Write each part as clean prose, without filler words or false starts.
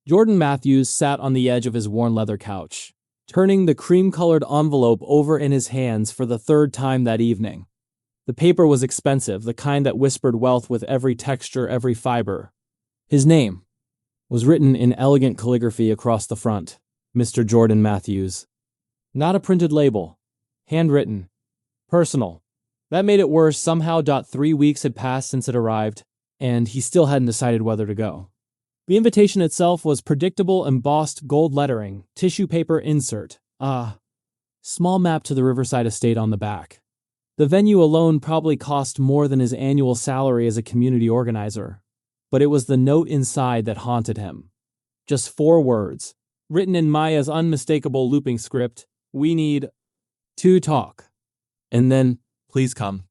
Jordan Matthews sat on the edge of his worn leather couch, turning the cream-colored envelope over in his hands for the third time that evening. The paper was expensive, the kind that whispered wealth with every texture, every fiber. His name was written in elegant calligraphy across the front, Mr. Jordan Matthews. Not a printed label. Handwritten. Personal. That made it worse. Somehow, 3 weeks had passed since it arrived, and he still hadn't decided whether to go. The invitation itself was predictable embossed gold lettering, tissue paper insert. Small map to the Riverside estate on the back. The venue alone probably cost more than his annual salary as a community organizer. But it was the note inside that haunted him. Just 4 words, written in Maya's unmistakable looping script. We need to talk. And then, please come.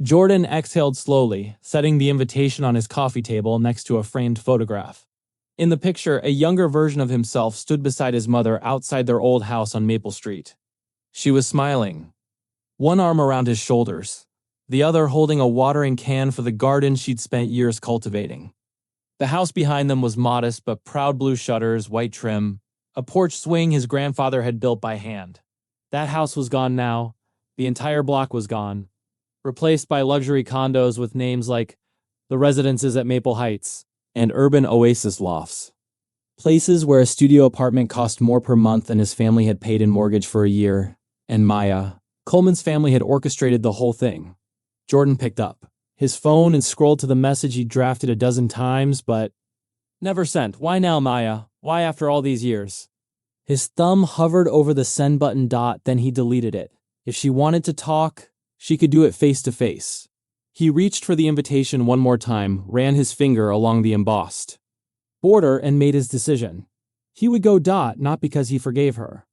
Jordan exhaled slowly, setting the invitation on his coffee table next to a framed photograph. In the picture, a younger version of himself stood beside his mother outside their old house on Maple Street. She was smiling, one arm around his shoulders, the other holding a watering can for the garden she'd spent years cultivating. The house behind them was modest but proud, blue shutters, white trim, a porch swing his grandfather had built by hand. That house was gone now. The entire block was gone, replaced by luxury condos with names like the Residences at Maple Heights and Urban Oasis Lofts. Places where a studio apartment cost more per month than his family had paid in mortgage for a year. And Maya, Coleman's family, had orchestrated the whole thing. Jordan picked up his phone and scrolled to the message he'd drafted a dozen times, but never sent. Why now, Maya? Why after all these years? His thumb hovered over the send button dot, then he deleted it. If she wanted to talk, she could do it face to face. He reached for the invitation one more time, ran his finger along the embossed border, and made his decision. He would go not because he forgave her.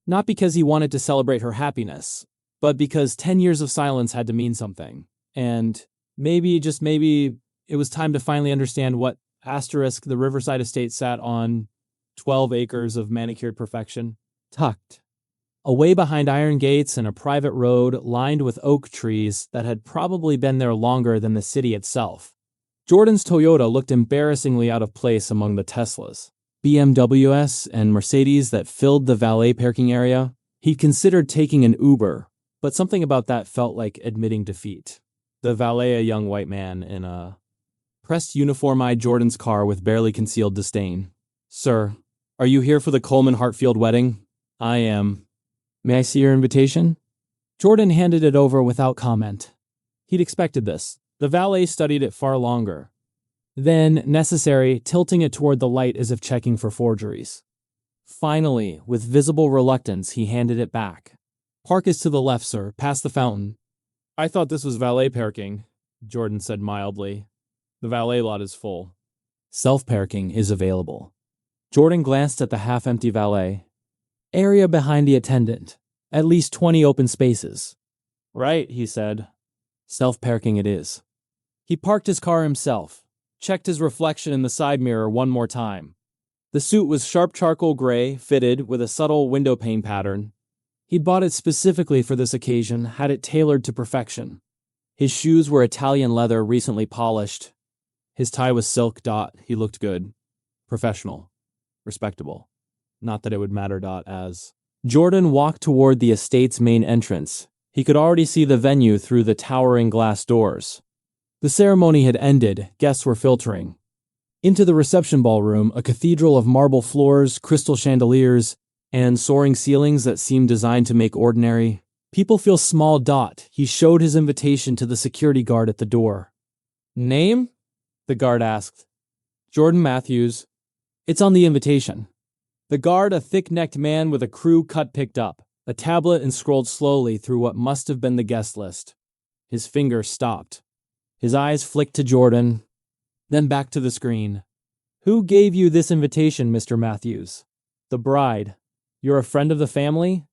Not because he wanted to celebrate her happiness, but because 10 years of silence had to mean something. And maybe, just maybe, it was time to finally understand what asterisk the Riverside estate sat on 12 acres of manicured perfection, tucked away behind iron gates and a private road lined with oak trees that had probably been there longer than the city itself. Jordan's Toyota looked embarrassingly out of place among the Teslas, BMWs, and Mercedes that filled the valet parking area. He'd considered taking an Uber, but something about that felt like admitting defeat. The valet, a young white man in a pressed uniform, eyed Jordan's car with barely concealed disdain. Sir, are you here for the Coleman-Hartfield wedding? I am. May I see your invitation? Jordan handed it over without comment. He'd expected this. The valet studied it far longer. Then, necessary, tilting it toward the light as if checking for forgeries. Finally, with visible reluctance, he handed it back. Park is to the left, sir, past the fountain. I thought this was valet parking, Jordan said mildly. The valet lot is full. Self-parking is available. Jordan glanced at the half-empty valet. Area behind the attendant. At least 20 open spaces. Right, he said. Self-parking it is. He parked his car himself, checked his reflection in the side mirror one more time. The suit was sharp charcoal gray, fitted with a subtle window pane pattern. He'd bought it specifically for this occasion, had it tailored to perfection. His shoes were Italian leather, recently polished. His tie was silk. He looked good. Professional. Respectable. Not that it would matter. As Jordan walked toward the estate's main entrance, he could already see the venue through the towering glass doors. The ceremony had ended, guests were filtering. Into the reception ballroom, a cathedral of marble floors, crystal chandeliers, and soaring ceilings that seemed designed to make ordinary people feel small. He showed his invitation to the security guard at the door. Name? The guard asked. Jordan Matthews. It's on the invitation. The guard, a thick-necked man with a crew cut, picked up a tablet and scrolled slowly through what must have been the guest list. His finger stopped. His eyes flicked to Jordan, then back to the screen. Who gave you this invitation, Mr. Matthews? The bride. You're a friend of the family?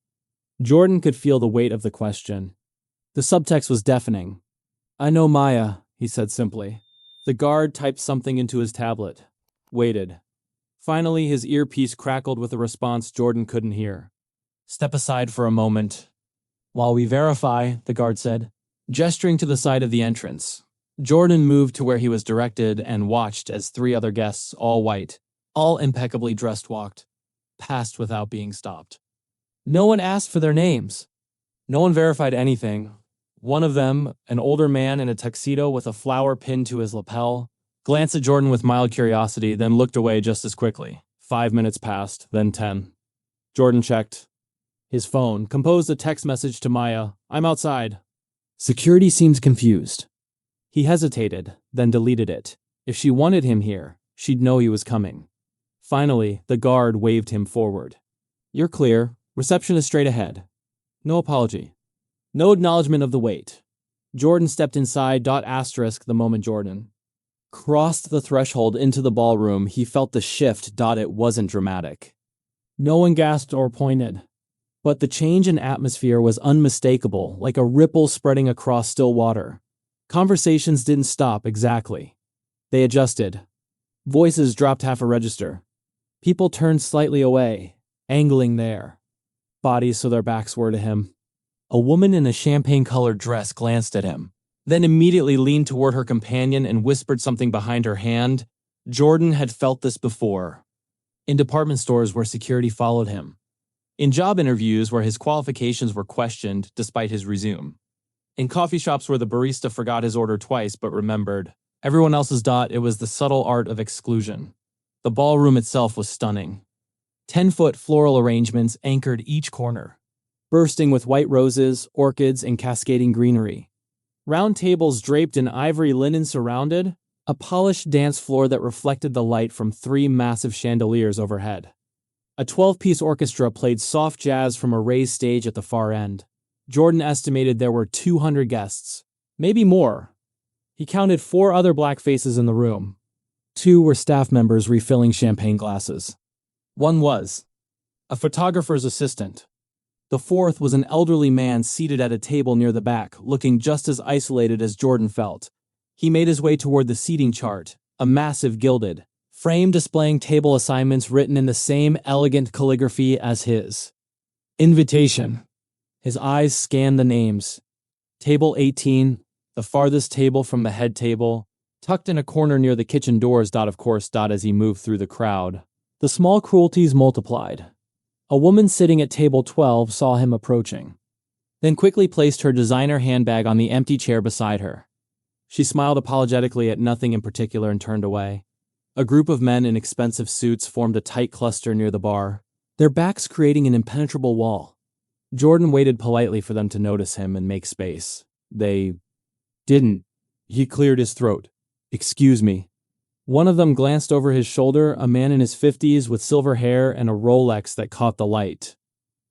Jordan could feel the weight of the question. The subtext was deafening. I know Maya, he said simply. The guard typed something into his tablet. Waited. Finally, his earpiece crackled with a response Jordan couldn't hear. Step aside for a moment. While we verify, the guard said, gesturing to the side of the entrance. Jordan moved to where he was directed and watched as 3 other guests, all white, All impeccably dressed walked past without being stopped. No one asked for their names. No one verified anything. One of them, an older man in a tuxedo with a flower pinned to his lapel, glanced at Jordan with mild curiosity, then looked away just as quickly. 5 minutes passed, then 10. Jordan checked his phone, composed a text message to Maya, "I'm outside." Security seemed confused. He hesitated, then deleted it. If she wanted him here, she'd know he was coming. Finally, the guard waved him forward. "You're clear. Reception is straight ahead." No apology. No acknowledgement of the wait. Jordan stepped inside. The moment Jordan crossed the threshold into the ballroom, he felt the shift. It wasn't dramatic. No one gasped or pointed. But the change in atmosphere was unmistakable, like a ripple spreading across still water. Conversations didn't stop exactly. They adjusted. Voices dropped half a register. People turned slightly away, angling there. Bodies so their backs were to him. A woman in a champagne-colored dress glanced at him, then immediately leaned toward her companion and whispered something behind her hand. Jordan had felt this before. In department stores where security followed him. In job interviews where his qualifications were questioned despite his resume. In coffee shops where the barista forgot his order twice but remembered everyone else's. It was the subtle art of exclusion. The ballroom itself was stunning. 10-foot floral arrangements anchored each corner, bursting with white roses, orchids, and cascading greenery. Round tables draped in ivory linen surrounded a polished dance floor that reflected the light from 3 massive chandeliers overhead. A 12-piece orchestra played soft jazz from a raised stage at the far end. Jordan estimated there were 200 guests, maybe more. He counted 4 other black faces in the room. 2 were staff members refilling champagne glasses. 1 was a photographer's assistant. The 4th was an elderly man seated at a table near the back, looking just as isolated as Jordan felt. He made his way toward the seating chart, a massive gilded frame displaying table assignments written in the same elegant calligraphy as his. Invitation. His eyes scanned the names. Table 18, the farthest table from the head table, tucked in a corner near the kitchen doors. Of course, as he moved through the crowd, the small cruelties multiplied. A woman sitting at table 12 saw him approaching, then quickly placed her designer handbag on the empty chair beside her. She smiled apologetically at nothing in particular and turned away. A group of men in expensive suits formed a tight cluster near the bar, their backs creating an impenetrable wall. Jordan waited politely for them to notice him and make space. They didn't. He cleared his throat. "Excuse me." One of them glanced over his shoulder, a man in his 50s with silver hair and a Rolex that caught the light.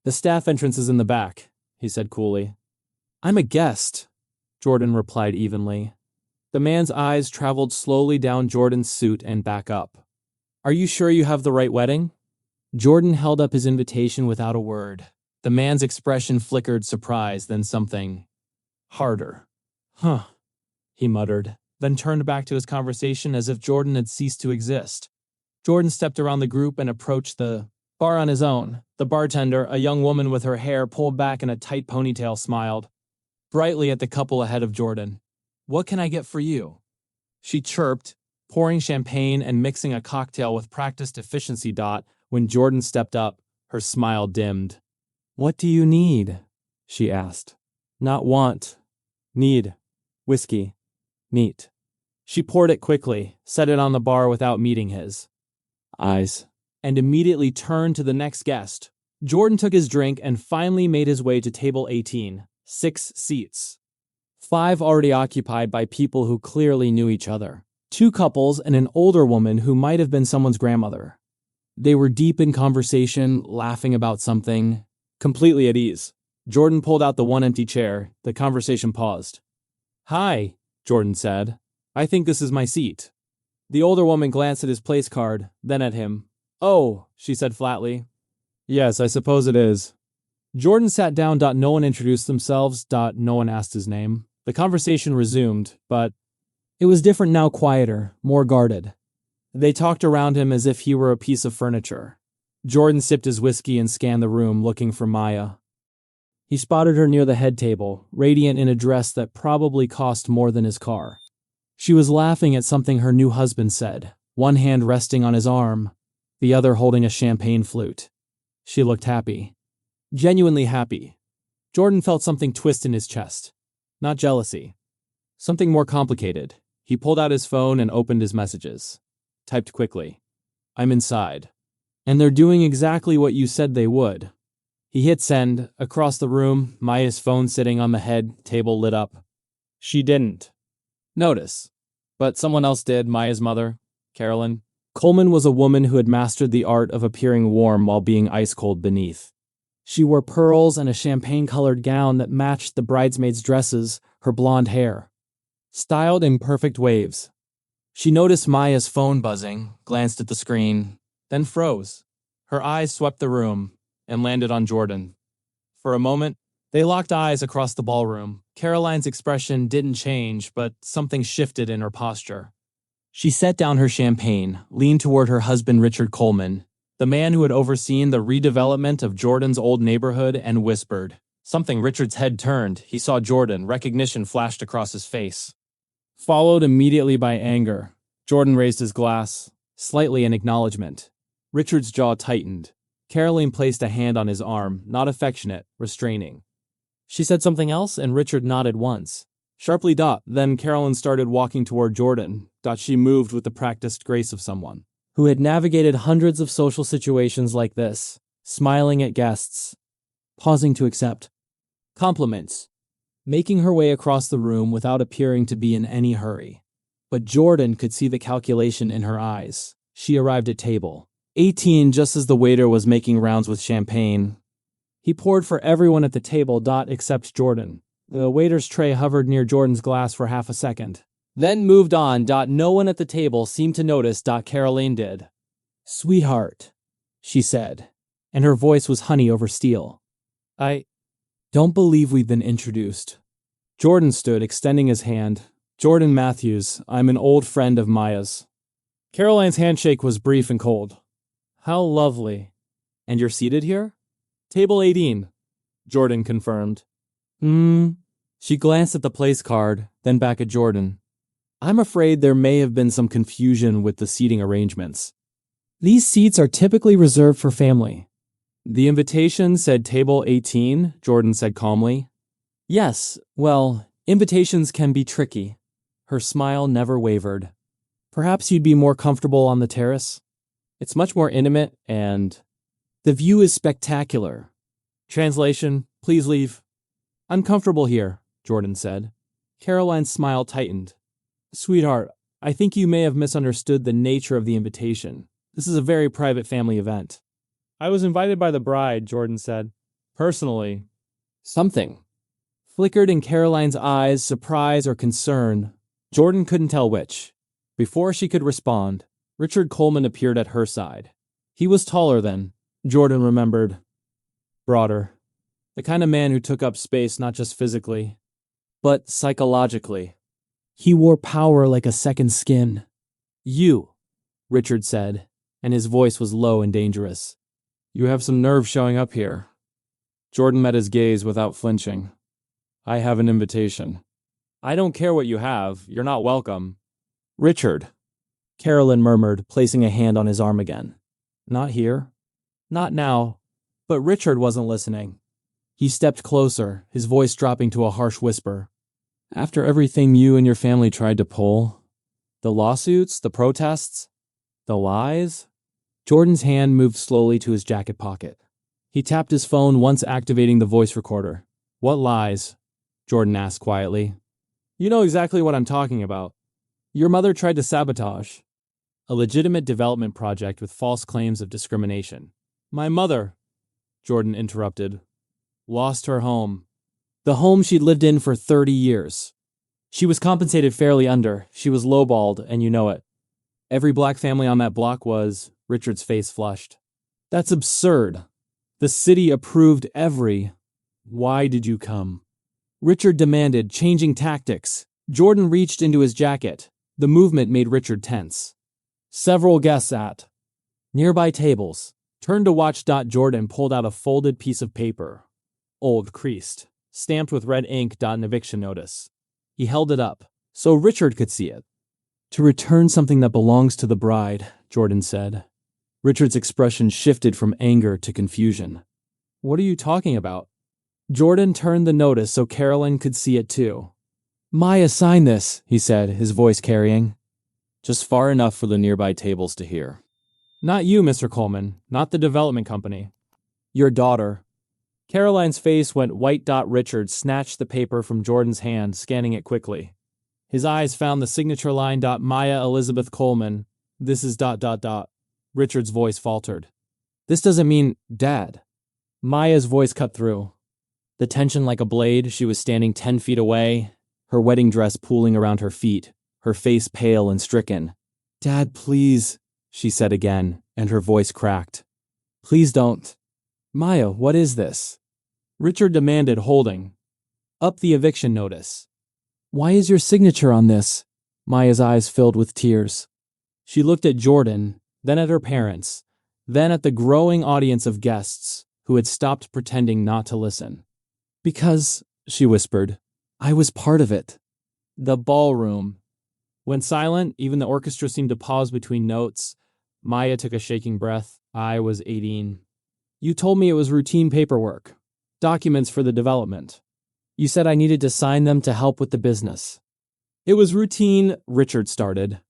"The staff entrance is in the back," he said coolly. "I'm a guest," Jordan replied evenly. The man's eyes traveled slowly down Jordan's suit and back up. "Are you sure you have the right wedding?" Jordan held up his invitation without a word. The man's expression flickered surprise, then something harder. "Huh," he muttered, then turned back to his conversation as if Jordan had ceased to exist. Jordan stepped around the group and approached the bar on his own. The bartender, a young woman with her hair pulled back in a tight ponytail, smiled brightly at the couple ahead of Jordan. "What can I get for you?" she chirped, pouring champagne and mixing a cocktail with practiced efficiency. When Jordan stepped up, her smile dimmed. "What do you need?" she asked. "Not want. Need. Whiskey. Neat." She poured it quickly, set it on the bar without meeting his eyes, and immediately turned to the next guest. Jordan took his drink and finally made his way to table 18, 6 seats. 5 already occupied by people who clearly knew each other. 2 couples and an older woman who might have been someone's grandmother. They were deep in conversation, laughing about something. Completely at ease. Jordan pulled out the one empty chair. The conversation paused. "Hi," Jordan said. "I think this is my seat." The older woman glanced at his place card, then at him. "Oh," she said flatly. "Yes, I suppose it is." Jordan sat down. No one introduced themselves. No one asked his name. The conversation resumed, but it was different now, quieter, more guarded. They talked around him as if he were a piece of furniture. Jordan sipped his whiskey and scanned the room, looking for Maya. He spotted her near the head table, radiant in a dress that probably cost more than his car. She was laughing at something her new husband said, one hand resting on his arm. the other holding a champagne flute. She looked happy. Genuinely happy. Jordan felt something twist in his chest. Not jealousy. Something more complicated. He pulled out his phone and opened his messages. Typed quickly. I'm inside. And they're doing exactly what you said they would. He hit send. Across the room, Maya's phone sitting on the head table lit up. She didn't notice. But someone else did, Maya's mother, Carolyn. Coleman was a woman who had mastered the art of appearing warm while being ice-cold beneath. She wore pearls and a champagne-colored gown that matched the bridesmaids' dresses, her blonde hair. Styled in perfect waves. She noticed Maya's phone buzzing, glanced at the screen, then froze. Her eyes swept the room and landed on Jordan. For a moment, they locked eyes across the ballroom. Caroline's expression didn't change, but something shifted in her posture. She set down her champagne, leaned toward her husband Richard Coleman, the man who had overseen the redevelopment of Jordan's old neighborhood, and whispered. Something. Richard's head turned. He saw Jordan. Recognition flashed across his face. Followed immediately by anger. Jordan raised his glass, slightly in acknowledgement. Richard's jaw tightened. Caroline placed a hand on his arm, not affectionate, restraining. She said something else, and Richard nodded once. Sharply. Then Caroline started walking toward Jordan. She moved with the practiced grace of someone who had navigated hundreds of social situations like this, smiling at guests, pausing to accept compliments, making her way across the room without appearing to be in any hurry. But Jordan could see the calculation in her eyes. She arrived at table 18 just as the waiter was making rounds with champagne. He poured for everyone at the table, except Jordan. The waiter's tray hovered near Jordan's glass for half a second, then moved on. No one at the table seemed to notice. Caroline did. Sweetheart, she said, and her voice was honey over steel. I don't believe we've been introduced. Jordan stood, extending his hand. Jordan Matthews, I'm an old friend of Maya's. Caroline's handshake was brief and cold. How lovely. And you're seated here? Table 18, Jordan confirmed. She glanced at the place card, then back at Jordan. I'm afraid there may have been some confusion with the seating arrangements. These seats are typically reserved for family. The invitation said table 18, Jordan said calmly. Yes, well, invitations can be tricky. Her smile never wavered. Perhaps you'd be more comfortable on the terrace? It's much more intimate and the view is spectacular. Translation, please leave. I'm comfortable here, Jordan said. Caroline's smile tightened. Sweetheart, I think you may have misunderstood the nature of the invitation. This is a very private family event. I was invited by the bride, Jordan said. Personally. Something flickered in Caroline's eyes, surprise or concern. Jordan couldn't tell which. Before she could respond, Richard Coleman appeared at her side. He was taller than, Jordan remembered. Broader. The kind of man who took up space not just physically, but psychologically. He wore power like a second skin. You, Richard said, and his voice was low and dangerous. You have some nerve showing up here. Jordan met his gaze without flinching. I have an invitation. I don't care what you have. You're not welcome. Richard, Carolyn murmured, placing a hand on his arm again. Not here. Not now. But Richard wasn't listening. He stepped closer, his voice dropping to a harsh whisper. After everything you and your family tried to pull, the lawsuits, the protests, the lies, Jordan's hand moved slowly to his jacket pocket. He tapped his phone, once activating the voice recorder. What lies? Jordan asked quietly. You know exactly what I'm talking about. Your mother tried to sabotage a legitimate development project with false claims of discrimination. My mother, Jordan interrupted, lost her home. The home she'd lived in for 30 years. She was compensated fairly under. She was lowballed, and you know it. Every black family on that block was. Richard's face flushed. That's absurd. The city approved every. Why did you come? Richard demanded, changing tactics. Jordan reached into his jacket. The movement made Richard tense. Several guests at nearby tables turned to watch. Jordan pulled out a folded piece of paper. Old, creased, stamped with red ink. An eviction notice. He held it up, so Richard could see it. To return something that belongs to the bride, Jordan said. Richard's expression shifted from anger to confusion. What are you talking about? Jordan turned the notice so Carolyn could see it too. Maya signed this, he said, his voice carrying. Just far enough for the nearby tables to hear. Not you, Mr. Coleman, not the development company. Your daughter. Caroline's face went white. Richard snatched the paper from Jordan's hand, scanning it quickly. His eyes found the signature line. Maya Elizabeth Coleman. This is ... Richard's voice faltered. This doesn't mean Dad. Maya's voice cut through. The tension like a blade. She was standing 10 feet away, her wedding dress pooling around her feet, her face pale and stricken. Dad, please, she said again, and her voice cracked. Please don't. Maya, what is this? Richard demanded, holding up the eviction notice. Why is your signature on this? Maya's eyes filled with tears. She looked at Jordan, then at her parents, then at the growing audience of guests who had stopped pretending not to listen. Because, she whispered, I was part of it. The ballroom. When silent, even the orchestra seemed to pause between notes. Maya took a shaking breath. I was 18. You told me it was routine paperwork. Documents for the development. You said I needed to sign them to help with the business. It was routine, Richard started.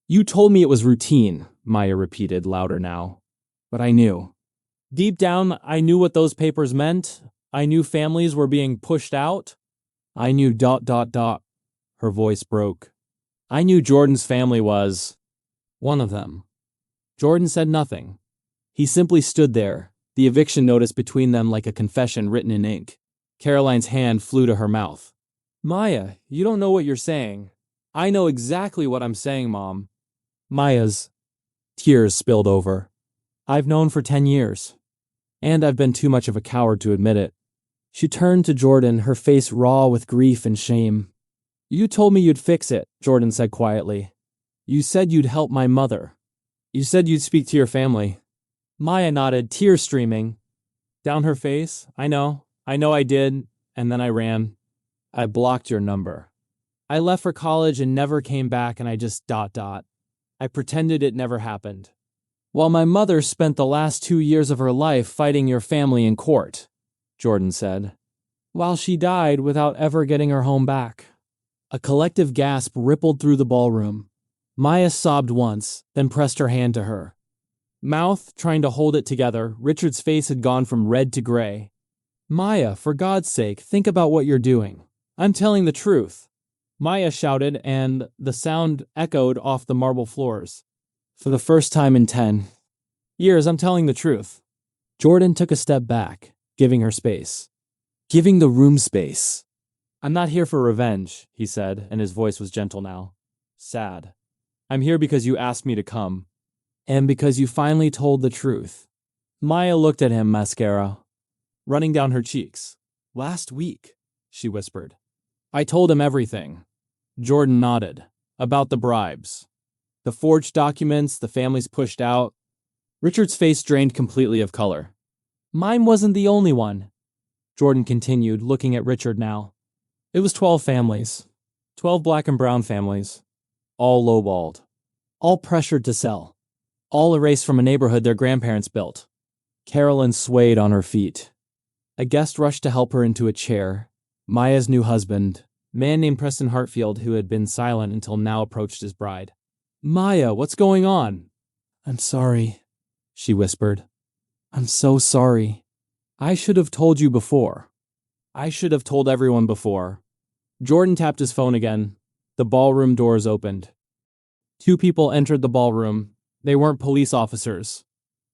You told me it was routine, Maya repeated, louder now. But I knew. Deep down, I knew what those papers meant. I knew families were being pushed out. I knew ... Her voice broke. I knew Jordan's family was one of them. Jordan said nothing. He simply stood there, the eviction notice between them like a confession written in ink. Caroline's hand flew to her mouth. Maya, you don't know what you're saying. I know exactly what I'm saying, Mom. Maya's tears spilled over. I've known for 10 years. And I've been too much of a coward to admit it. She turned to Jordan, her face raw with grief and shame. You told me you'd fix it, Jordan said quietly. You said you'd help my mother. You said you'd speak to your family. Maya nodded, tears streaming down her face. I know I did, and then I ran. I blocked your number. I left for college and never came back, and I just ... I pretended it never happened. While my mother spent the last 2 years of her life fighting your family in court, Jordan said, while she died without ever getting her home back. A collective gasp rippled through the ballroom. Maya sobbed once, then pressed her hand to her mouth, trying to hold it together. Richard's face had gone from red to gray. Maya, for God's sake, think about what you're doing. I'm telling the truth. Maya shouted, and the sound echoed off the marble floors. For the first time in 10 years, I'm telling the truth. Jordan took a step back, giving her space. Giving the room space. I'm not here for revenge, he said, and his voice was gentle now. Sad. I'm here because you asked me to come. And because you finally told the truth. Maya looked at him, mascara running down her cheeks. Last week, she whispered. I told him everything. Jordan nodded. About the bribes. The forged documents, the families pushed out. Richard's face drained completely of color. Mine wasn't the only one, Jordan continued, looking at Richard now. It was 12 families. 12 black and brown families. All lowballed. All pressured to sell. All erased from a neighborhood their grandparents built. Carolyn swayed on her feet. A guest rushed to help her into a chair. Maya's new husband, a man named Preston Hartfield, who had been silent until now, approached his bride. Maya, what's going on? I'm sorry, she whispered. I'm so sorry. I should have told you before. I should have told everyone before. Jordan tapped his phone again. The ballroom doors opened. 2 people entered the ballroom. They weren't police officers.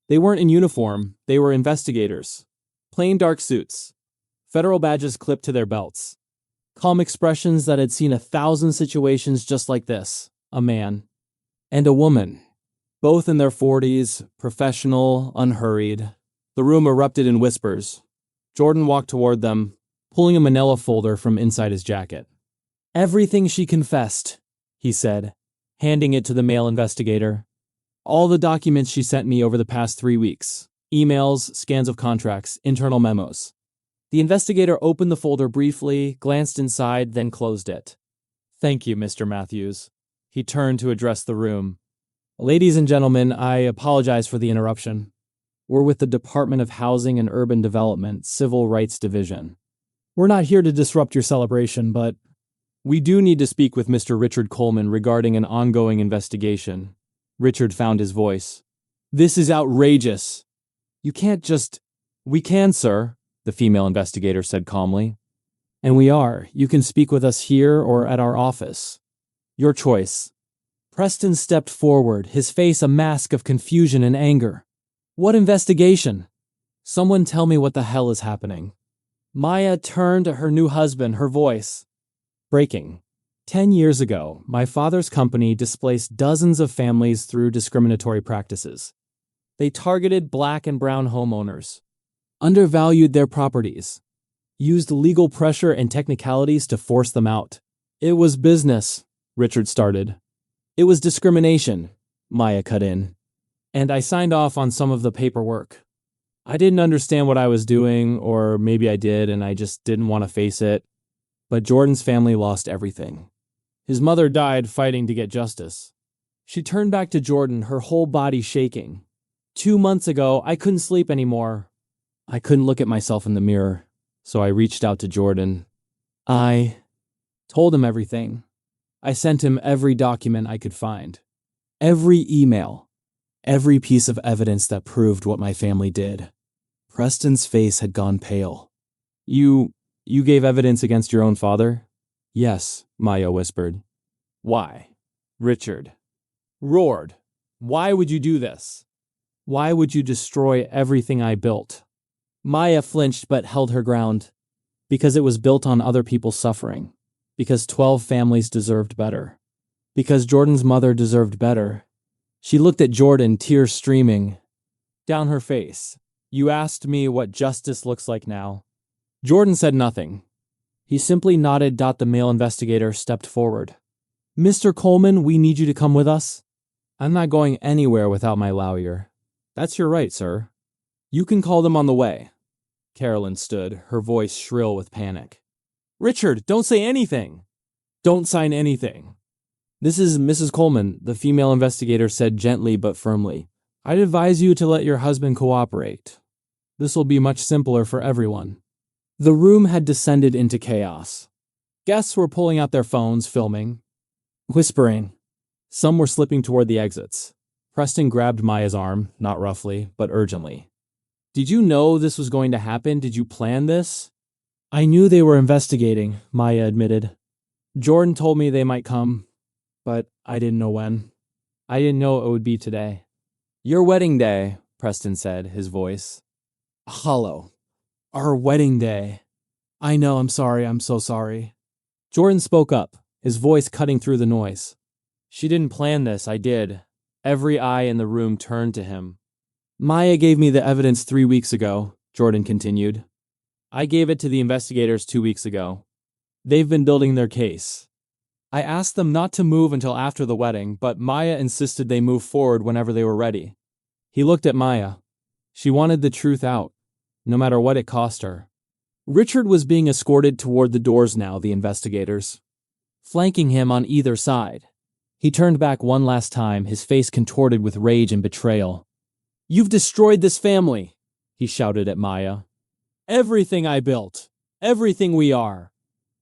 They weren't in uniform. They were investigators. Plain dark suits. Federal badges clipped to their belts. Calm expressions that had seen 1,000 situations just like this. A man. And a woman. Both in their 40s, professional, unhurried. The room erupted in whispers. Jordan walked toward them, pulling a manila folder from inside his jacket. Everything she confessed, he said, handing it to the male investigator. All the documents she sent me over the past 3 weeks. Emails, scans of contracts, internal memos. The investigator opened the folder briefly, glanced inside, then closed it. Thank you, Mr. Matthews. He turned to address the room. Ladies and gentlemen, I apologize for the interruption. We're with the Department of Housing and Urban Development, Civil Rights Division. We're not here to disrupt your celebration, but we do need to speak with Mr. Richard Coleman regarding an ongoing investigation. Richard found his voice. This is outrageous. You can't just... We can, sir, the female investigator said calmly. And we are. You can speak with us here or at our office. Your choice. Preston stepped forward, his face a mask of confusion and anger. What investigation? Someone tell me what the hell is happening. Maya turned to her new husband, her voice. Breaking. 10 years ago, my father's company displaced dozens of families through discriminatory practices. They targeted black and brown homeowners, undervalued their properties, used legal pressure and technicalities to force them out. It was business, Richard started. It was discrimination, Maya cut in. And I signed off on some of the paperwork. I didn't understand what I was doing, or maybe I did and I just didn't want to face it. But Jordan's family lost everything. His mother died fighting to get justice. She turned back to Jordan, her whole body shaking. 2 months ago, I couldn't sleep anymore. I couldn't look at myself in the mirror, so I reached out to Jordan. I told him everything. I sent him every document I could find. Every email. Every piece of evidence that proved what my family did. Preston's face had gone pale. You gave evidence against your own father? Yes, Maya whispered. Why? Richard roared. Why would you do this? Why would you destroy everything I built? Maya flinched but held her ground. Because it was built on other people's suffering. Because 12 families deserved better. Because Jordan's mother deserved better. She looked at Jordan, tears streaming down her face. You asked me what justice looks like now. Jordan said nothing. He simply nodded. The male investigator stepped forward. Mr. Coleman, we need you to come with us. I'm not going anywhere without my lawyer. That's your right, sir. You can call them on the way. Carolyn stood, her voice shrill with panic. Richard, don't say anything. Don't sign anything. This is Mrs. Coleman, the female investigator said gently but firmly. I'd advise you to let your husband cooperate. This will be much simpler for everyone. The room had descended into chaos. Guests were pulling out their phones, filming, whispering. Some were slipping toward the exits. Preston grabbed Maya's arm, not roughly, but urgently. Did you know this was going to happen? Did you plan this? I knew they were investigating, Maya admitted. Jordan told me they might come, but I didn't know when. I didn't know it would be today. Your wedding day, Preston said, his voice hollow. Our wedding day. I know, I'm sorry, I'm so sorry. Jordan spoke up, his voice cutting through the noise. She didn't plan this, I did. Every eye in the room turned to him. Maya gave me the evidence 3 weeks ago, Jordan continued. I gave it to the investigators 2 weeks ago. They've been building their case. I asked them not to move until after the wedding, but Maya insisted they move forward whenever they were ready. He looked at Maya. She wanted the truth out, no matter what it cost her. Richard was being escorted toward the doors now, the investigators, flanking him on either side. He turned back one last time, his face contorted with rage and betrayal. You've destroyed this family, he shouted at Maya. Everything I built. Everything we are.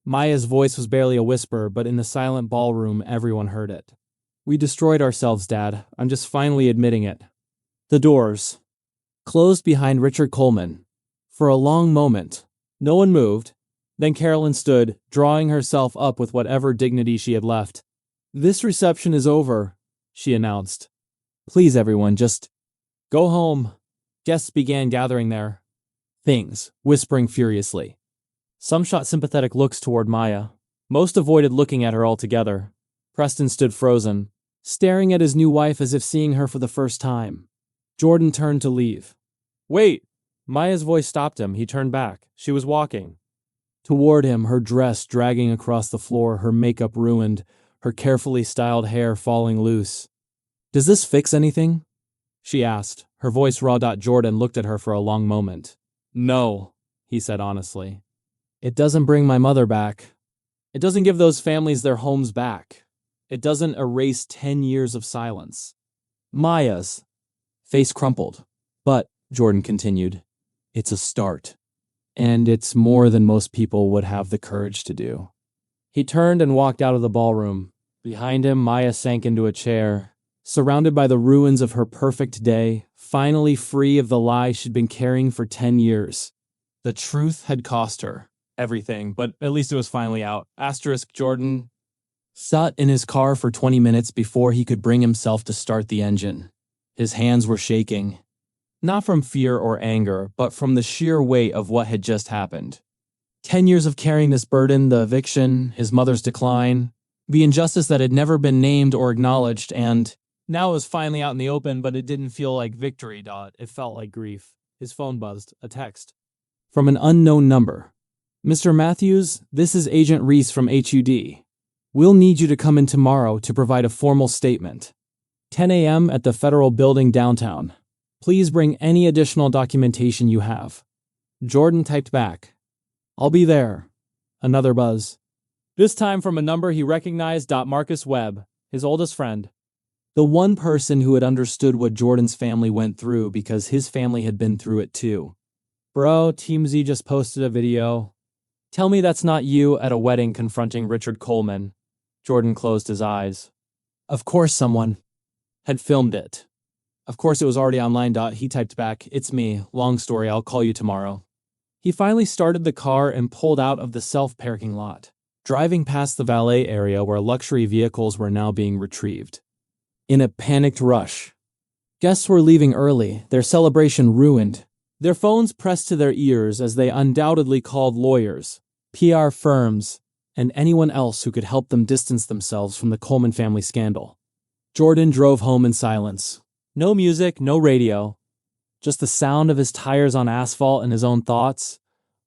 Maya's voice was barely a whisper, but in the silent ballroom, everyone heard it. We destroyed ourselves, Dad. I'm just finally admitting it. The doors closed behind Richard Coleman. For a long moment, no one moved. Then Carolyn stood, drawing herself up with whatever dignity she had left. This reception is over, she announced. Please, everyone, just go home. Guests began gathering there. Things, whispering furiously. Some shot sympathetic looks toward Maya. Most avoided looking at her altogether. Preston stood frozen, staring at his new wife as if seeing her for the first time. Jordan turned to leave. Wait! Maya's voice stopped him. He turned back. She was walking toward him, her dress dragging across the floor, her makeup ruined, her carefully styled hair falling loose. Does this fix anything? She asked, her voice raw. Jordan looked at her for a long moment. No, he said honestly. It doesn't bring my mother back. It doesn't give those families their homes back. It doesn't erase 10 years of silence. Maya's face crumpled. But, Jordan continued, it's a start. And it's more than most people would have the courage to do. He turned and walked out of the ballroom. Behind him, Maya sank into a chair, surrounded by the ruins of her perfect day, finally free of the lie she'd been carrying for 10 years. The truth had cost her everything, but at least it was finally out. Jordan sat in his car for 20 minutes before he could bring himself to start the engine. His hands were shaking. Not from fear or anger, but from the sheer weight of what had just happened. 10 years of carrying this burden, the eviction, his mother's decline, the injustice that had never been named or acknowledged, and now it was finally out in the open, but it didn't feel like victory. It felt like grief. His phone buzzed, a text. From an unknown number. Mr. Matthews, this is Agent Reese from HUD. We'll need you to come in tomorrow to provide a formal statement. 10 a.m. at the Federal Building downtown. Please bring any additional documentation you have. Jordan typed back. I'll be there. Another buzz. This time from a number he recognized. Marcus Webb, his oldest friend. The one person who had understood what Jordan's family went through because his family had been through it too. Bro, Team Z just posted a video. Tell me that's not you at a wedding confronting Richard Coleman. Jordan closed his eyes. Of course someone had filmed it. Of course it was already online. He typed back, it's me, long story, I'll call you tomorrow. He finally started the car and pulled out of the self-parking lot, driving past the valet area where luxury vehicles were now being retrieved. In a panicked rush. Guests were leaving early, their celebration ruined, their phones pressed to their ears as they undoubtedly called lawyers, PR firms, and anyone else who could help them distance themselves from the Coleman family scandal. Jordan drove home in silence. No music, no radio. Just the sound of his tires on asphalt and his own thoughts.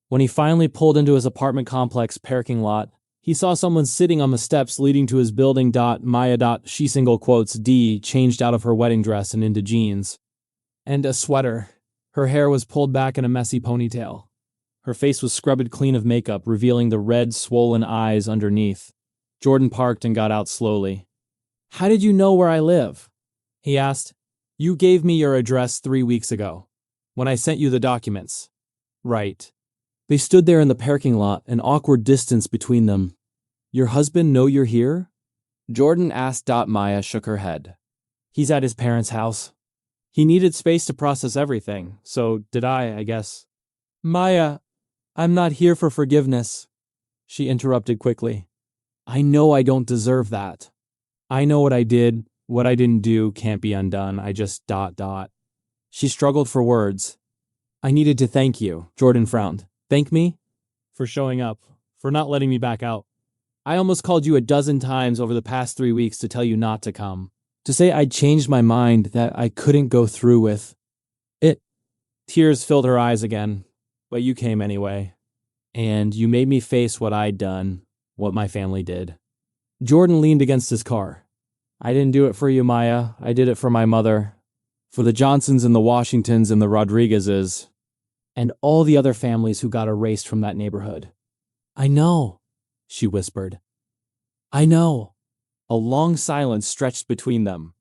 When he finally pulled into his apartment complex parking lot, he saw someone sitting on the steps leading to his building. Maya. She single quotes D changed out of her wedding dress and into jeans. And a sweater. Her hair was pulled back in a messy ponytail. Her face was scrubbed clean of makeup, revealing the red, swollen eyes underneath. Jordan parked and got out slowly. How did you know where I live? He asked. You gave me your address 3 weeks ago, when I sent you the documents. Right. They stood there in the parking lot, an awkward distance between them. Your husband know you're here? Jordan asked. Maya shook her head. He's at his parents' house. He needed space to process everything, so did I guess. Maya, I'm not here for forgiveness, she interrupted quickly. I know I don't deserve that. I know what I did. What I didn't do can't be undone. I just ... She struggled for words. I needed to thank you. Jordan frowned. Thank me? For showing up. For not letting me back out. I almost called you a dozen times over the past 3 weeks to tell you not to come. To say I'd changed my mind, that I couldn't go through with it. Tears filled her eyes again. But you came anyway. And you made me face what I'd done. What my family did. Jordan leaned against his car. I didn't do it for you, Maya. I did it for my mother. For the Johnsons and the Washingtons and the Rodriguezes. And all the other families who got erased from that neighborhood. I know, she whispered. I know. A long silence stretched between them.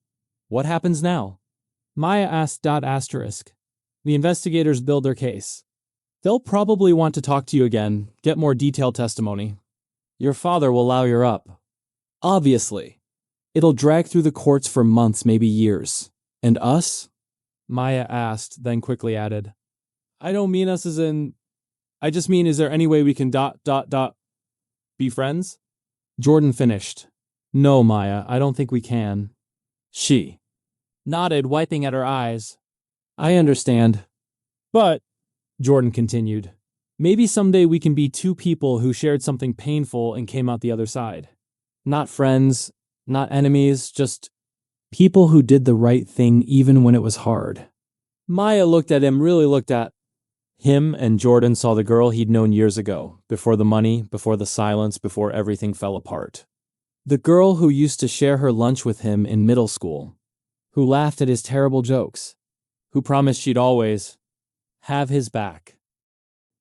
What happens now? Maya asked. The investigators build their case. They'll probably want to talk to you again, get more detailed testimony. Your father will lawyer up. Obviously. It'll drag through the courts for months, maybe years. And us? Maya asked, then quickly added. I don't mean us as in... I just mean, is there any way we can ... be friends? Jordan finished. No, Maya, I don't think we can. She nodded, wiping at her eyes. I understand. But, Jordan continued, maybe someday we can be two people who shared something painful and came out the other side. Not friends, not enemies, just people who did the right thing even when it was hard. Maya looked at him, really looked at him, and Jordan saw the girl he'd known years ago, before the money, before the silence, before everything fell apart. The girl who used to share her lunch with him in middle school, who laughed at his terrible jokes, who promised she'd always have his back.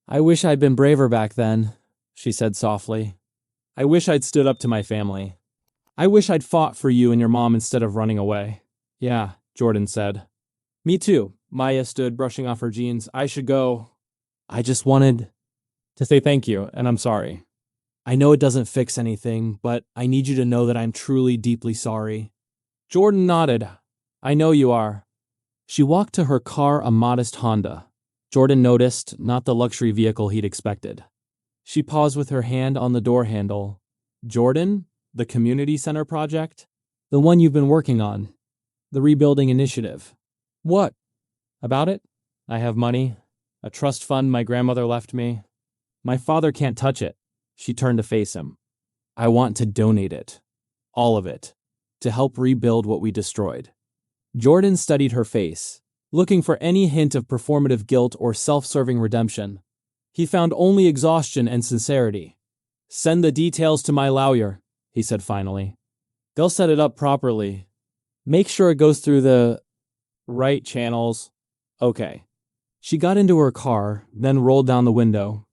I wish I'd been braver back then, she said softly. I wish I'd stood up to my family. I wish I'd fought for you and your mom instead of running away. Yeah, Jordan said. Me too. Maya stood, brushing off her jeans. I should go. I just wanted to say thank you, and I'm sorry. I know it doesn't fix anything, but I need you to know that I'm truly deeply sorry. Jordan nodded. I know you are. She walked to her car, a modest Honda. Jordan noticed, not the luxury vehicle he'd expected. She paused with her hand on the door handle. Jordan? The community center project? The one you've been working on. The rebuilding initiative. What? About it? I have money. A trust fund my grandmother left me. My father can't touch it. She turned to face him. I want to donate it. All of it. To help rebuild what we destroyed. Jordan studied her face, looking for any hint of performative guilt or self-serving redemption. He found only exhaustion and sincerity. Send the details to my lawyer, he said finally. They'll set it up properly. Make sure it goes through the right channels. Okay. She got into her car, then rolled down the window.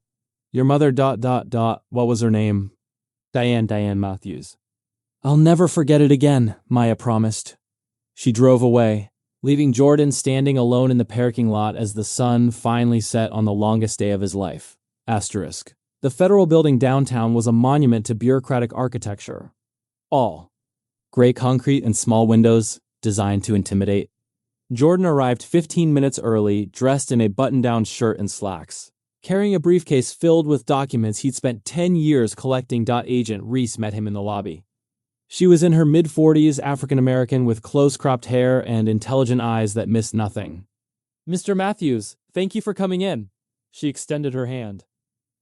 Your mother ... what was her name? Diane Matthews. I'll never forget it again, Maya promised. She drove away, leaving Jordan standing alone in the parking lot as the sun finally set on the longest day of his life. Asterisk. The federal building downtown was a monument to bureaucratic architecture. All. Gray concrete and small windows, designed to intimidate. Jordan arrived 15 minutes early, dressed in a button-down shirt and slacks, carrying a briefcase filled with documents he'd spent 10 years collecting. Agent Reese met him in the lobby. She was in her mid-40s, African-American with close-cropped hair and intelligent eyes that missed nothing. Mr. Matthews, thank you for coming in. She extended her hand.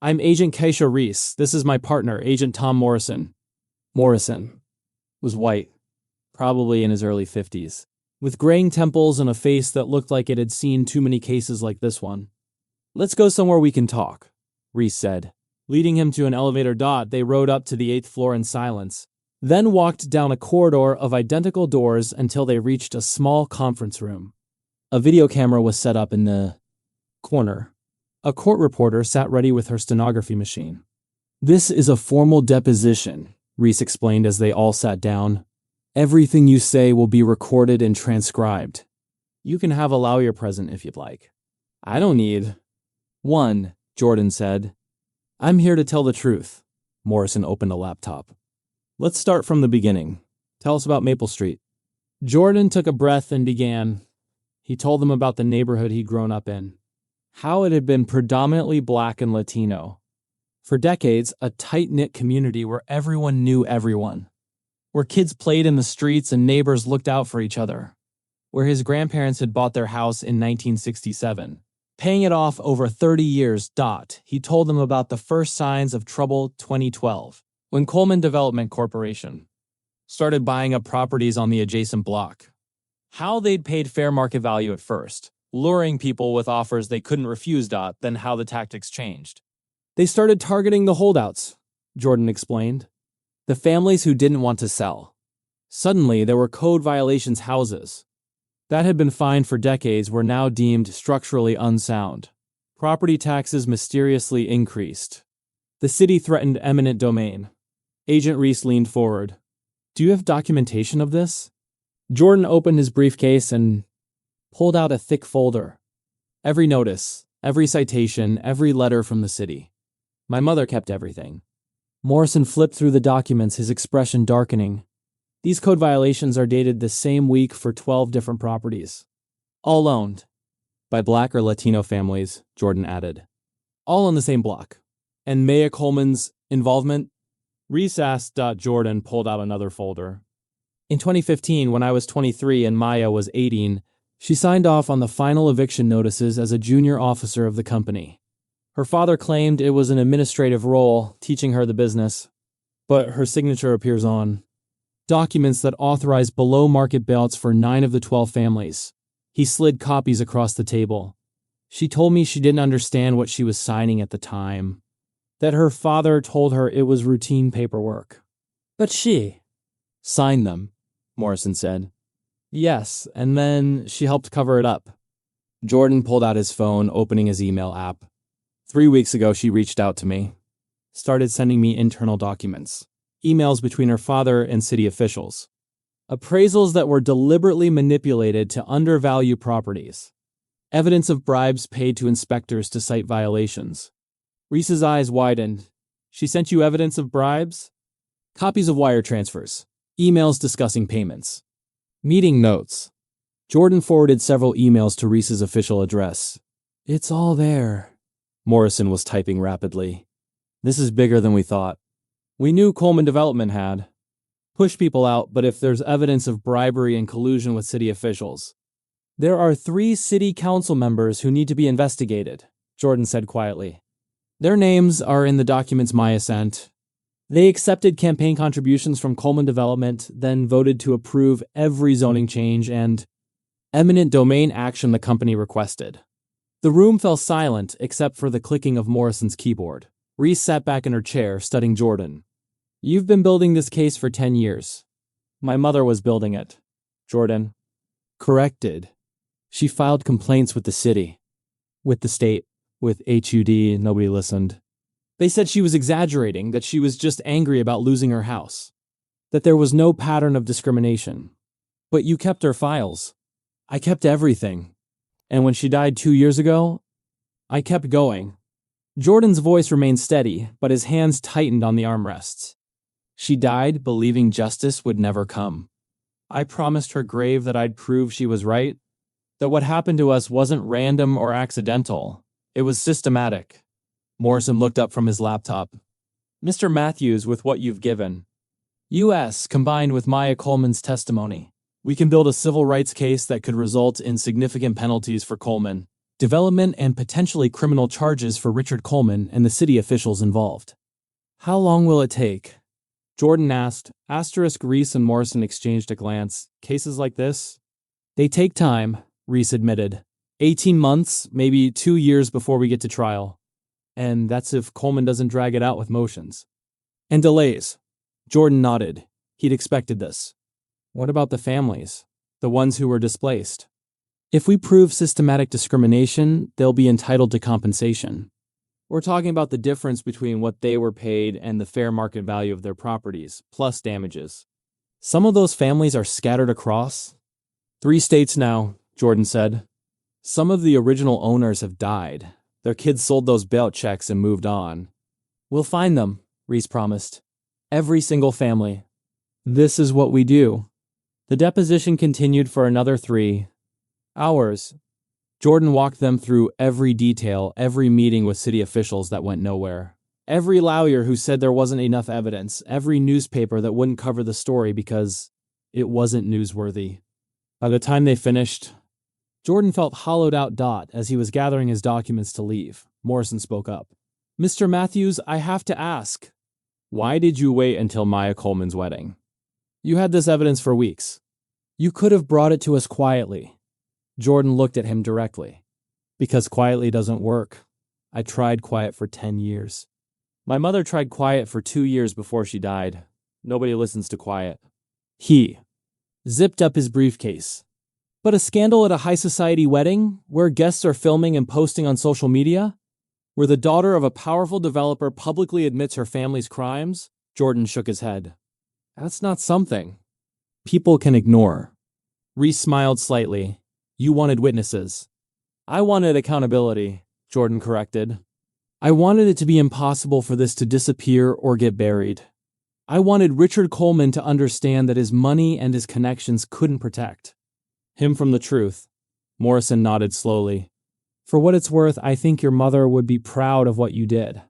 I'm Agent Keisha Reese. This is my partner, Agent Tom Morrison. Morrison was white, probably in his early 50s, with graying temples and a face that looked like it had seen too many cases like this one. Let's go somewhere we can talk, Reese said. Leading him to an elevator. They rode up to the 8th floor in silence, then walked down a corridor of identical doors until they reached a small conference room. A video camera was set up in the corner. A court reporter sat ready with her stenography machine. This is a formal deposition, Reese explained as they all sat down. Everything you say will be recorded and transcribed. You can have a lawyer present if you'd like. I don't need one, Jordan said. I'm here to tell the truth. Morrison opened a laptop. Let's start from the beginning. Tell us about Maple Street. Jordan took a breath and began. He told them about the neighborhood he'd grown up in. How it had been predominantly Black and Latino. For decades, a tight-knit community where everyone knew everyone. Where kids played in the streets and neighbors looked out for each other. Where his grandparents had bought their house in 1967. Paying it off over 30 years. He told them about the first signs of trouble 2012. When Coleman Development Corporation started buying up properties on the adjacent block. How they'd paid fair market value at first, luring people with offers they couldn't refuse. Then how the tactics changed. They started targeting the holdouts, Jordan explained. The families who didn't want to sell. Suddenly, there were code violations houses that had been fined for decades were now deemed structurally unsound. Property taxes mysteriously increased. The city threatened eminent domain. Agent Reese leaned forward. Do you have documentation of this? Jordan opened his briefcase and pulled out a thick folder. Every notice, every citation, every letter from the city. My mother kept everything. Morrison flipped through the documents, his expression darkening. These code violations are dated the same week for 12 different properties. All owned by Black or Latino families, Jordan added. All on the same block. And Maya Coleman's involvement? Reese asked. Jordan pulled out another folder. In 2015, when I was 23 and Maya was 18, she signed off on the final eviction notices as a junior officer of the company. Her father claimed it was an administrative role, teaching her the business, but her signature appears on documents that authorize below-market bailouts for 9 of the 12 families. He slid copies across the table. She told me she didn't understand what she was signing at the time, that her father told her it was routine paperwork. But she signed them, Morrison said. Yes, and then she helped cover it up. Jordan pulled out his phone, opening his email app. 3 weeks ago, she reached out to me, started sending me internal documents, emails between her father and city officials. Appraisals that were deliberately manipulated to undervalue properties. Evidence of bribes paid to inspectors to cite violations. Reese's eyes widened. She sent you evidence of bribes? Copies of wire transfers. Emails discussing payments. Meeting notes. Jordan forwarded several emails to Reese's official address. It's all there. Morrison was typing rapidly. This is bigger than we thought. We knew Coleman Development had. Push people out, but if there's evidence of bribery and collusion with city officials. There are 3 city council members who need to be investigated, Jordan said quietly. Their names are in the documents Maya sent. They accepted campaign contributions from Coleman Development, then voted to approve every zoning change and eminent domain action the company requested. The room fell silent except for the clicking of Morrison's keyboard. Reese sat back in her chair, studying Jordan. You've been building this case for 10 years. My mother was building it. Jordan corrected. She filed complaints with the city, with the state, with HUD. Nobody listened. They said she was exaggerating, that she was just angry about losing her house, that there was no pattern of discrimination. But you kept her files. I kept everything. And when she died 2 years ago, I kept going. Jordan's voice remained steady, but his hands tightened on the armrests. She died believing justice would never come. I promised her grave that I'd prove she was right, that what happened to us wasn't random or accidental. It was systematic. Morrison looked up from his laptop. Mr. Matthews, with what you've given, U.S. combined with Maya Coleman's testimony, we can build a civil rights case that could result in significant penalties for Coleman, development and potentially criminal charges for Richard Coleman and the city officials involved. How long will it take? Jordan asked. Reese and Morrison exchanged a glance. Cases like this? They take time, Reese admitted. 18 months, maybe 2 years before we get to trial. And that's if Coleman doesn't drag it out with motions. And delays. Jordan nodded. He'd expected this. What about the families? The ones who were displaced? If we prove systematic discrimination, they'll be entitled to compensation. We're talking about the difference between what they were paid and the fair market value of their properties, plus damages. Some of those families are scattered across 3 states now, Jordan said. Some of the original owners have died. Their kids sold those bailout checks and moved on. We'll find them, Reese promised. Every single family. This is what we do. The deposition continued for another 3 hours. Jordan walked them through every detail, every meeting with city officials that went nowhere. Every lawyer who said there wasn't enough evidence, every newspaper that wouldn't cover the story because it wasn't newsworthy. By the time they finished, Jordan felt hollowed out as he was gathering his documents to leave. Morrison spoke up. Mr. Matthews, I have to ask. Why did you wait until Maya Coleman's wedding? You had this evidence for weeks. You could have brought it to us quietly. Jordan looked at him directly. Because quietly doesn't work. I tried quiet for 10 years. My mother tried quiet for 2 years before she died. Nobody listens to quiet. He zipped up his briefcase. But a scandal at a high society wedding, where guests are filming and posting on social media? Where the daughter of a powerful developer publicly admits her family's crimes? Jordan shook his head. That's not something people can ignore. Reese smiled slightly. You wanted witnesses. I wanted accountability, Jordan corrected. I wanted it to be impossible for this to disappear or get buried. I wanted Richard Coleman to understand that his money and his connections couldn't protect him from the truth. Morrison nodded slowly. For what it's worth, I think your mother would be proud of what you did.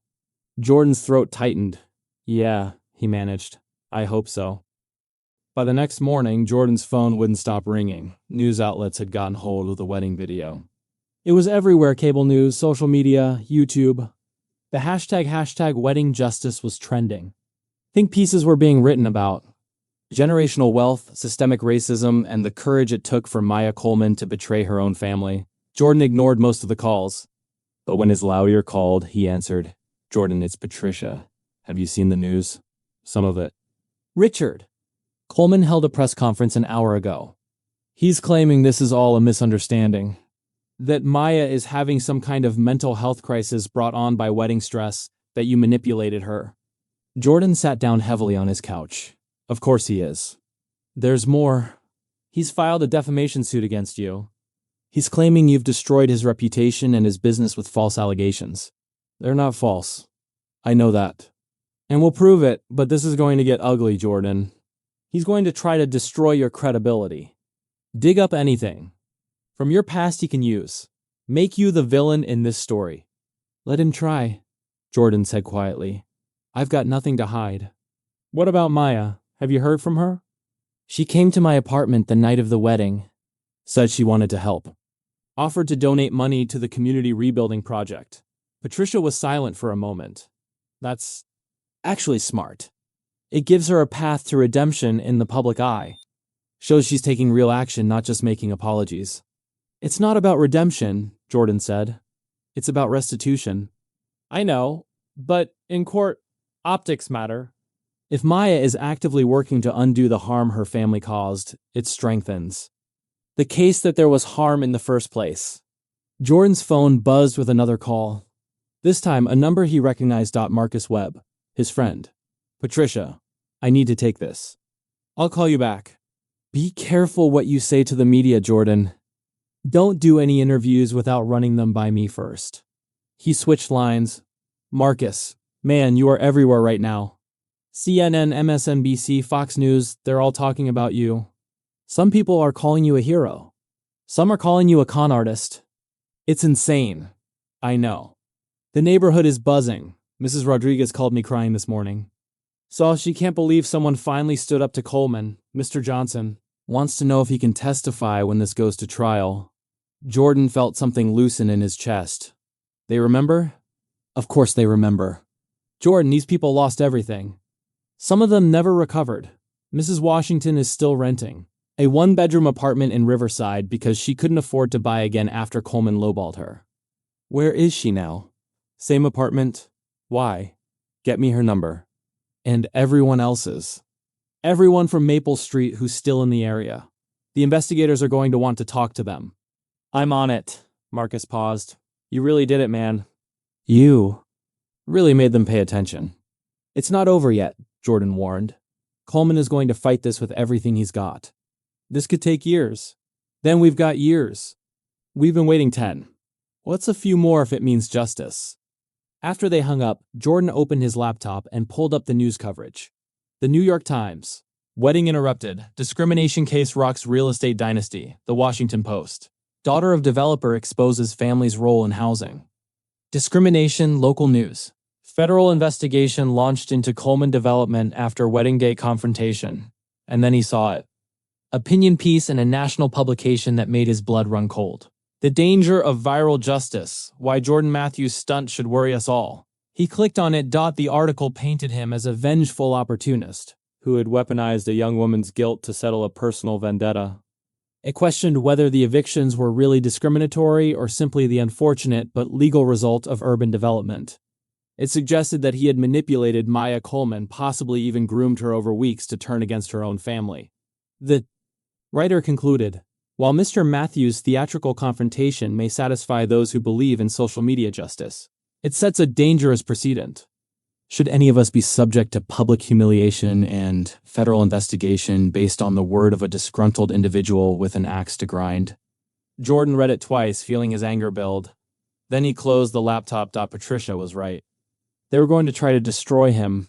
Jordan's throat tightened. Yeah, he managed. I hope so. By the next morning, Jordan's phone wouldn't stop ringing. News outlets had gotten hold of the wedding video. It was everywhere: cable news, social media, YouTube. The hashtag wedding justice was trending. Think pieces were being written about generational wealth, systemic racism, and the courage it took for Maya Coleman to betray her own family. Jordan ignored most of the calls. But when his lawyer called, he answered, Jordan, it's Patricia. Have you seen the news? Some of it. Richard. Coleman held a press conference an hour ago. He's claiming this is all a misunderstanding. That Maya is having some kind of mental health crisis brought on by wedding stress, that you manipulated her. Jordan sat down heavily on his couch. Of course he is. There's more. He's filed a defamation suit against you. He's claiming you've destroyed his reputation and his business with false allegations. They're not false. I know that. And we'll prove it, but this is going to get ugly, Jordan. He's going to try to destroy your credibility. Dig up anything from your past he can use. Make you the villain in this story. Let him try, Jordan said quietly. I've got nothing to hide. What about Maya? Have you heard from her? She came to my apartment the night of the wedding. Said she wanted to help. Offered to donate money to the community rebuilding project. Patricia was silent for a moment. That's actually smart. It gives her a path to redemption in the public eye. Shows she's taking real action, not just making apologies. It's not about redemption, Jordan said. It's about restitution. I know, but in court, optics matter. If Maya is actively working to undo the harm her family caused, it strengthens the case that there was harm in the first place. Jordan's phone buzzed with another call. This time, a number he recognized. Marcus Webb, his friend. Patricia, I need to take this. I'll call you back. Be careful what you say to the media, Jordan. Don't do any interviews without running them by me first. He switched lines. Marcus, man, you are everywhere right now. CNN, MSNBC, Fox News, they're all talking about you. Some people are calling you a hero. Some are calling you a con artist. It's insane. I know. The neighborhood is buzzing. Mrs. Rodriguez called me crying this morning. So she can't believe someone finally stood up to Coleman. Mr. Johnson wants to know if he can testify when this goes to trial. Jordan felt something loosen in his chest. They remember? Of course they remember. Jordan, these people lost everything. Some of them never recovered. Mrs. Washington is still renting a one-bedroom apartment in Riverside because she couldn't afford to buy again after Coleman lowballed her. Where is she now? Same apartment? Why? Get me her number. And everyone else's. Everyone from Maple Street who's still in the area. The investigators are going to want to talk to them. I'm on it. Marcus paused. You really did it, man. You really made them pay attention. It's not over yet, Jordan warned. Coleman is going to fight this with everything he's got. This could take years. Then we've got years. We've been waiting 10. What's a few more if it means justice? After they hung up, Jordan opened his laptop and pulled up the news coverage. The New York Times. Wedding interrupted. Discrimination case rocks real estate dynasty. The Washington Post. Daughter of developer exposes family's role in housing. Discrimination, local news. Federal investigation launched into Coleman development after wedding day confrontation. And then he saw it. Opinion piece in a national publication that made his blood run cold. The danger of viral justice, why Jordan Matthews' stunt should worry us all. He clicked on it. The article painted him as a vengeful opportunist who had weaponized a young woman's guilt to settle a personal vendetta. It questioned whether the evictions were really discriminatory or simply the unfortunate but legal result of urban development. It suggested that he had manipulated Maya Coleman, possibly even groomed her over weeks to turn against her own family. The writer concluded, while Mr. Matthews' theatrical confrontation may satisfy those who believe in social media justice, it sets a dangerous precedent. Should any of us be subject to public humiliation and federal investigation based on the word of a disgruntled individual with an axe to grind? Jordan read it twice, feeling his anger build. Then he closed the laptop. Patricia was right. They were going to try to destroy him,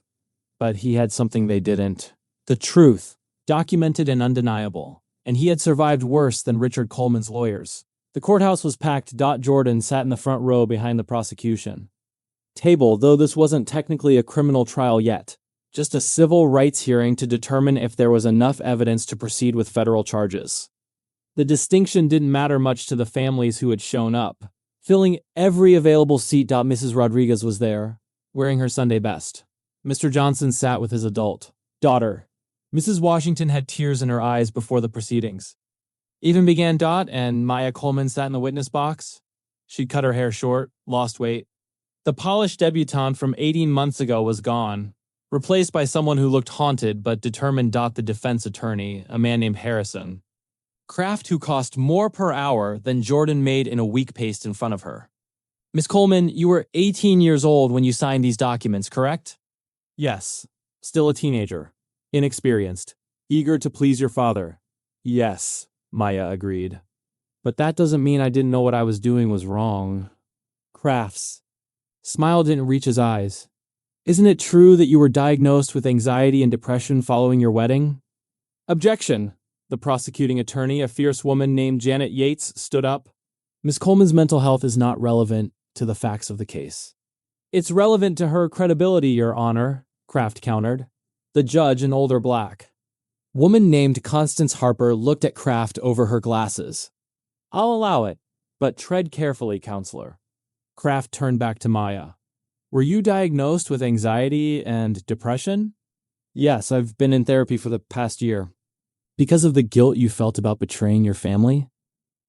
but he had something they didn't. The truth, documented and undeniable. And he had survived worse than Richard Coleman's lawyers. The courthouse was packed. Jordan sat in the front row behind the prosecution table, though this wasn't technically a criminal trial yet, just a civil rights hearing to determine if there was enough evidence to proceed with federal charges. The distinction didn't matter much to the families who had shown up, filling every available seat. Mrs. Rodriguez was there, wearing her Sunday best. Mr. Johnson sat with his adult daughter. Mrs. Washington had tears in her eyes before the proceedings. Even began. And Maya Coleman sat in the witness box. She'd cut her hair short, lost weight. The polished debutante from 18 months ago was gone, replaced by someone who looked haunted but determined. The defense attorney, a man named Harrison. Kraft, who cost more per hour than Jordan made in a week paced in front of her. Miss Coleman, you were 18 years old when you signed these documents, correct? Yes. Still a teenager. Inexperienced. Eager to please your father. Yes, Maya agreed. But that doesn't mean I didn't know what I was doing was wrong. Crafts. Smile didn't reach his eyes. Isn't it true that you were diagnosed with anxiety and depression following your wedding? Objection. The prosecuting attorney, a fierce woman named Janet Yates, stood up. Miss Coleman's mental health is not relevant to the facts of the case. It's relevant to her credibility, Your Honor, Kraft countered. The judge, an older black woman named Constance Harper, looked at Kraft over her glasses. I'll allow it, but tread carefully, counselor. Kraft turned back to Maya. Were you diagnosed with anxiety and depression? Yes, I've been in therapy for the past year. Because of the guilt you felt about betraying your family?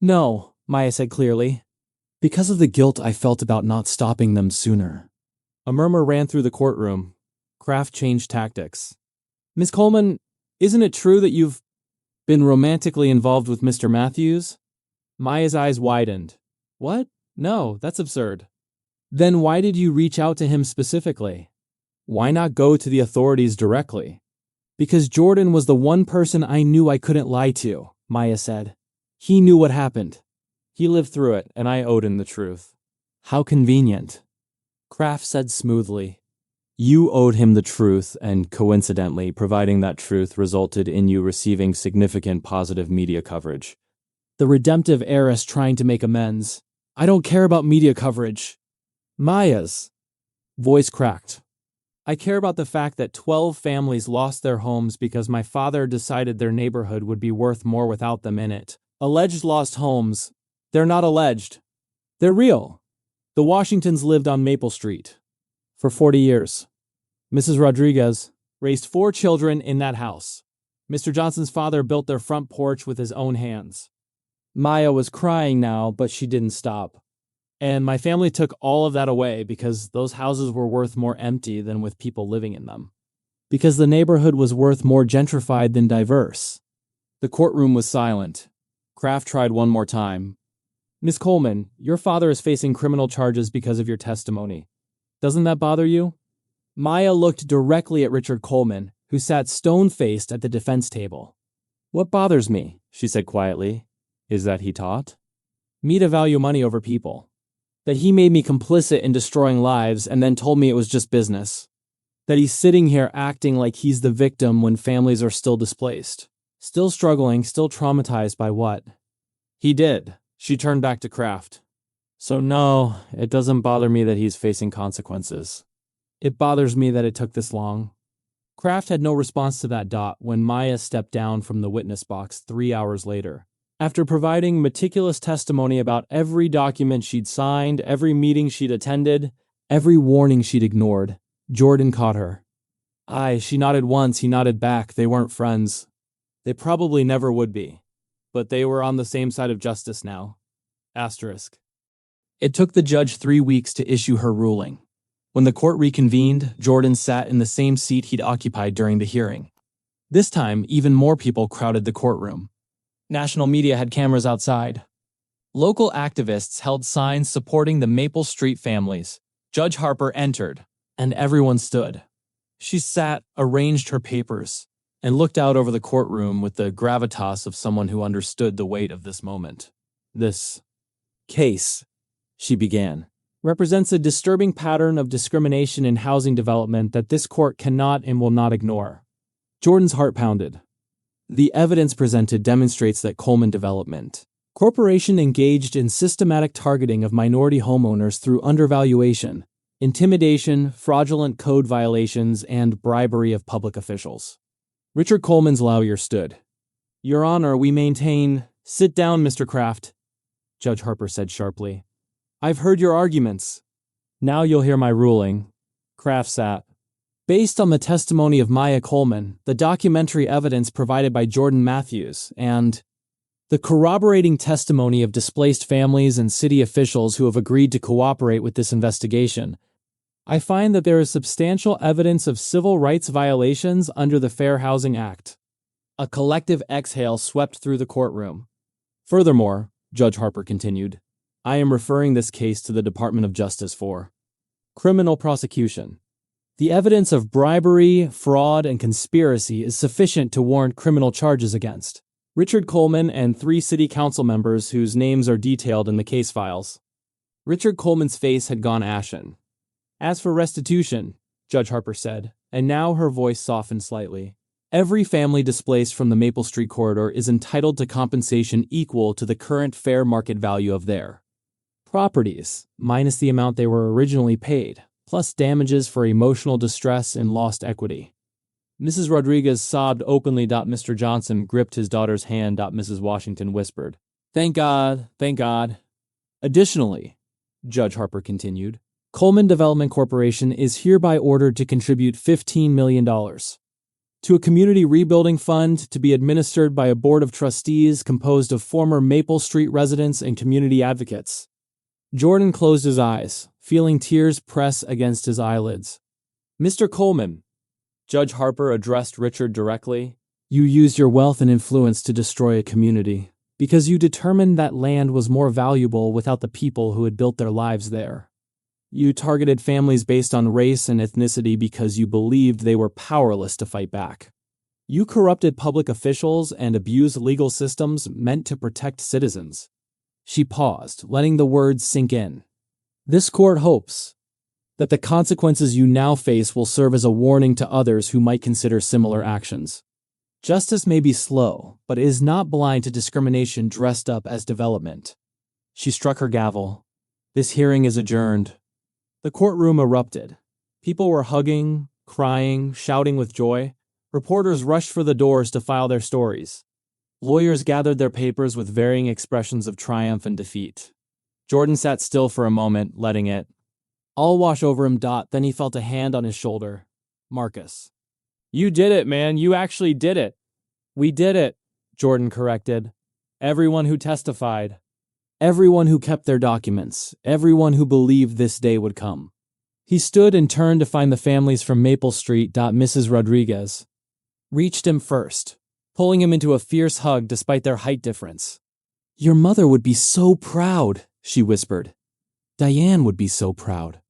No, Maya said clearly. Because of the guilt I felt about not stopping them sooner. A murmur ran through the courtroom. Kraft changed tactics. Miss Coleman, isn't it true that you've been romantically involved with Mr. Matthews? Maya's eyes widened. What? No, that's absurd. Then why did you reach out to him specifically? Why not go to the authorities directly? Because Jordan was the one person I knew I couldn't lie to, Maya said. He knew what happened. He lived through it, and I owed him the truth. How convenient. Kraft said smoothly. You owed him the truth, and coincidentally, providing that truth resulted in you receiving significant positive media coverage. The redemptive heiress trying to make amends. I don't care about media coverage. Maya's voice cracked. I care about the fact that 12 families lost their homes because my father decided their neighborhood would be worth more without them in it. Alleged lost homes. They're not alleged. They're real. The Washingtons lived on Maple Street for 40 years. Mrs. Rodriguez raised 4 children in that house. Mr. Johnson's father built their front porch with his own hands. Maya was crying now, but she didn't stop. And my family took all of that away because those houses were worth more empty than with people living in them. Because the neighborhood was worth more gentrified than diverse. The courtroom was silent. Kraft tried one more time. Miss Coleman, your father is facing criminal charges because of your testimony. Doesn't that bother you? Maya looked directly at Richard Coleman, who sat stone-faced at the defense table. What bothers me, she said quietly, is that he taught me to value money over people. That he made me complicit in destroying lives and then told me it was just business. That he's sitting here acting like he's the victim when families are still displaced. Still struggling, still traumatized by what he did. She turned back to Kraft. So no, it doesn't bother me that he's facing consequences. It bothers me that it took this long. Kraft had no response to that dot when Maya stepped down from the witness box 3 hours later. After providing meticulous testimony about every document she'd signed, every meeting she'd attended, every warning she'd ignored, Jordan caught her. Aye, she nodded once, he nodded back. They weren't friends. They probably never would be. But they were on the same side of justice now. Asterisk. It took the judge 3 weeks to issue her ruling. When the court reconvened, Jordan sat in the same seat he'd occupied during the hearing. This time, even more people crowded the courtroom. National media had cameras outside. Local activists held signs supporting the Maple Street families. Judge Harper entered, and everyone stood. She sat, arranged her papers, and looked out over the courtroom with the gravitas of someone who understood the weight of this moment. This case, she began, represents a disturbing pattern of discrimination in housing development that this court cannot and will not ignore. Jordan's heart pounded. The evidence presented demonstrates that Coleman Development Corporation engaged in systematic targeting of minority homeowners through undervaluation, intimidation, fraudulent code violations, and bribery of public officials. Richard Coleman's lawyer stood. Your Honor, we maintain— Sit down, Mr. Kraft, Judge Harper said sharply. I've heard your arguments. Now you'll hear my ruling. Kraft sat. Based on the testimony of Maya Coleman, the documentary evidence provided by Jordan Matthews, and the corroborating testimony of displaced families and city officials who have agreed to cooperate with this investigation, I find that there is substantial evidence of civil rights violations under the Fair Housing Act. A collective exhale swept through the courtroom. Furthermore, Judge Harper continued, I am referring this case to the Department of Justice for criminal prosecution. The evidence of bribery, fraud, and conspiracy is sufficient to warrant criminal charges against Richard Coleman and 3 city council members whose names are detailed in the case files. Richard Coleman's face had gone ashen. As for restitution, Judge Harper said, and now her voice softened slightly, every family displaced from the Maple Street corridor is entitled to compensation equal to the current fair market value of their properties, minus the amount they were originally paid, plus damages for emotional distress and lost equity. Mrs. Rodriguez sobbed openly. Mr. Johnson gripped his daughter's hand. Mrs. Washington whispered, "Thank God, thank God." Additionally, Judge Harper continued, Coleman Development Corporation is hereby ordered to contribute $15 million to a community rebuilding fund to be administered by a board of trustees composed of former Maple Street residents and community advocates. Jordan closed his eyes, feeling tears press against his eyelids. "Mr. Coleman," Judge Harper addressed Richard directly, "you used your wealth and influence to destroy a community because you determined that land was more valuable without the people who had built their lives there. You targeted families based on race and ethnicity because you believed they were powerless to fight back. You corrupted public officials and abused legal systems meant to protect citizens." She paused, letting the words sink in. "This court hopes that the consequences you now face will serve as a warning to others who might consider similar actions. Justice may be slow, but it is not blind to discrimination dressed up as development." She struck her gavel. "This hearing is adjourned." The courtroom erupted. People were hugging, crying, shouting with joy. Reporters rushed for the doors to file their stories. Lawyers gathered their papers with varying expressions of triumph and defeat. Jordan sat still for a moment, letting it all wash over him. Then he felt a hand on his shoulder. "Marcus. You did it, man. You actually did it." "We did it," Jordan corrected. "Everyone who testified. Everyone who kept their documents. Everyone who believed this day would come." He stood and turned to find the families from Maple Street. Mrs. Rodriguez reached him first, pulling him into a fierce hug despite their height difference. "Your mother would be so proud," she whispered. "Diane would be so proud."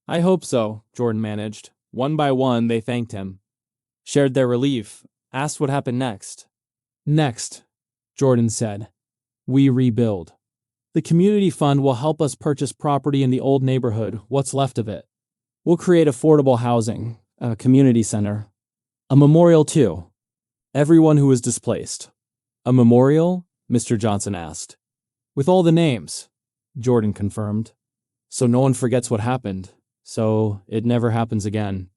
"I hope so," Jordan managed. One by one, they thanked him, shared their relief, asked what happened next. "Next," Jordan said, "we rebuild. The community fund will help us purchase property in the old neighborhood, what's left of it. We'll create affordable housing, a community center, a memorial too. Everyone who was displaced." "A memorial?" Mr. Johnson asked. "With all the names," Jordan confirmed. "So no one forgets what happened. So it never happens again."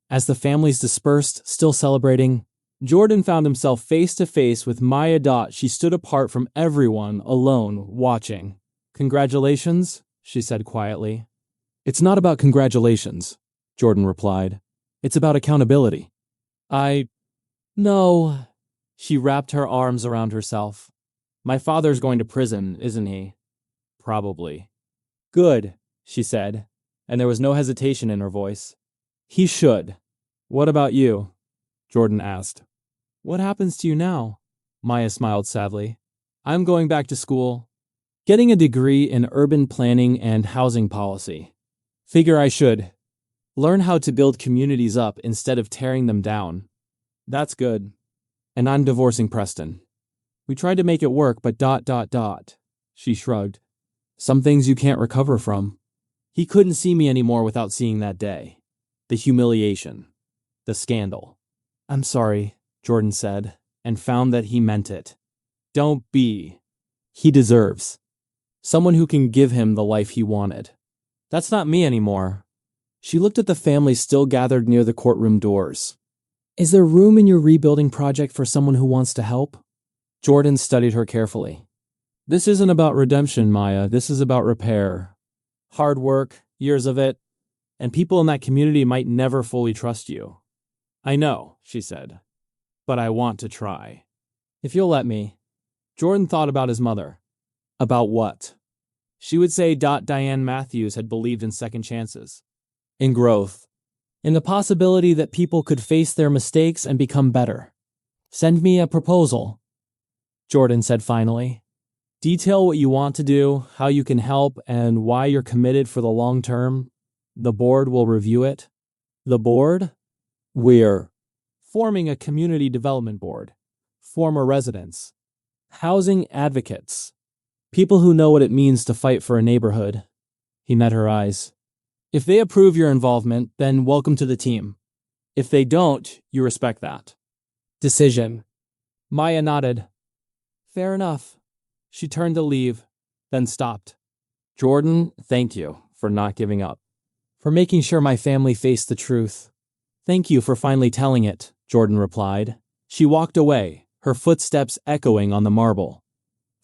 As the families dispersed, still celebrating, Jordan found himself face to face with Maya. She stood apart from everyone, alone, watching. "Congratulations," she said quietly. "It's not about congratulations," Jordan replied. "It's about accountability." No." She wrapped her arms around herself. "My father's going to prison, isn't he?" "Probably." "Good," she said, and there was no hesitation in her voice. "He should." "What about you?" Jordan asked. "What happens to you now?" Maya smiled sadly. "I'm going back to school, getting a degree in urban planning and housing policy. Figure I should learn how to build communities up instead of tearing them down." "That's good." "And I'm divorcing Preston. We tried to make it work, but ... She shrugged. "Some things you can't recover from." He couldn't see me anymore without seeing that day. The humiliation. The scandal. "I'm sorry," Jordan said, and found that he meant it. "Don't be. He deserves someone who can give him the life he wanted. That's not me anymore." She looked at the family still gathered near the courtroom doors. "Is there room in your rebuilding project for someone who wants to help?" Jordan studied her carefully. "This isn't about redemption, Maya. This is about repair. Hard work, years of it, and people in that community might never fully trust you." "I know," she said, "but I want to try. If you'll let me." Jordan thought about his mother. About what? She would say Diane Matthews had believed in second chances, in growth, in the possibility that people could face their mistakes and become better. "Send me a proposal," Jordan said finally. "Detail what you want to do, how you can help, and why you're committed for the long term. The board will review it." The board? We're forming a community development board. Former residents. Housing advocates. People who know what it means to fight for a neighborhood. He met her eyes. If they approve your involvement, then welcome to the team. If they don't, you respect that. Decision. Maya nodded. Fair enough. She turned to leave, then stopped. Jordan, thank you for not giving up. For making sure my family faced the truth. Thank you for finally telling it, Jordan replied. She walked away, her footsteps echoing on the marble.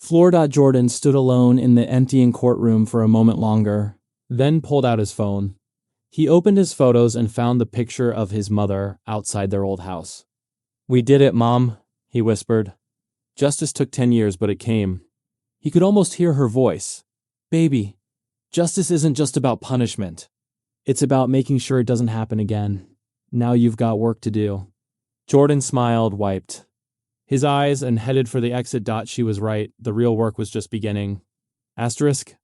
Jordan stood alone in the emptying courtroom for a moment longer, then pulled out his phone. He opened his photos and found the picture of his mother outside their old house. We did it, Mom, he whispered. Justice took 10 years, but it came. He could almost hear her voice. Baby, justice isn't just about punishment. It's about making sure it doesn't happen again. Now you've got work to do. Jordan smiled, wiped his eyes, and headed for the exit. She was right. The real work was just beginning. Asterisk.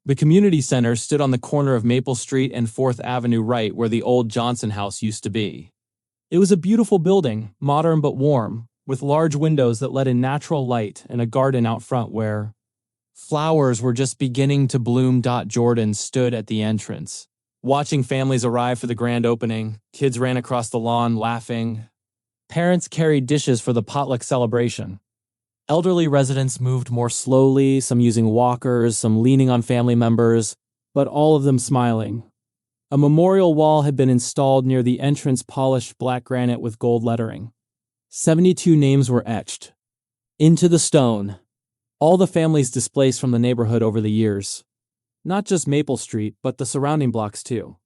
The community center stood on the corner of Maple Street and 4th Avenue right where the old Johnson house used to be. It was a beautiful building, modern but warm, with large windows that let in natural light and a garden out front where flowers were just beginning to bloom. Jordan stood at the entrance, watching families arrive for the grand opening. Kids ran across the lawn, laughing. Parents carried dishes for the potluck celebration. Elderly residents moved more slowly, some using walkers, some leaning on family members, but all of them smiling. A memorial wall had been installed near the entrance, polished black granite with gold lettering. 72 names were etched into the stone. All the families displaced from the neighborhood over the years. Not just Maple Street, but the surrounding blocks too.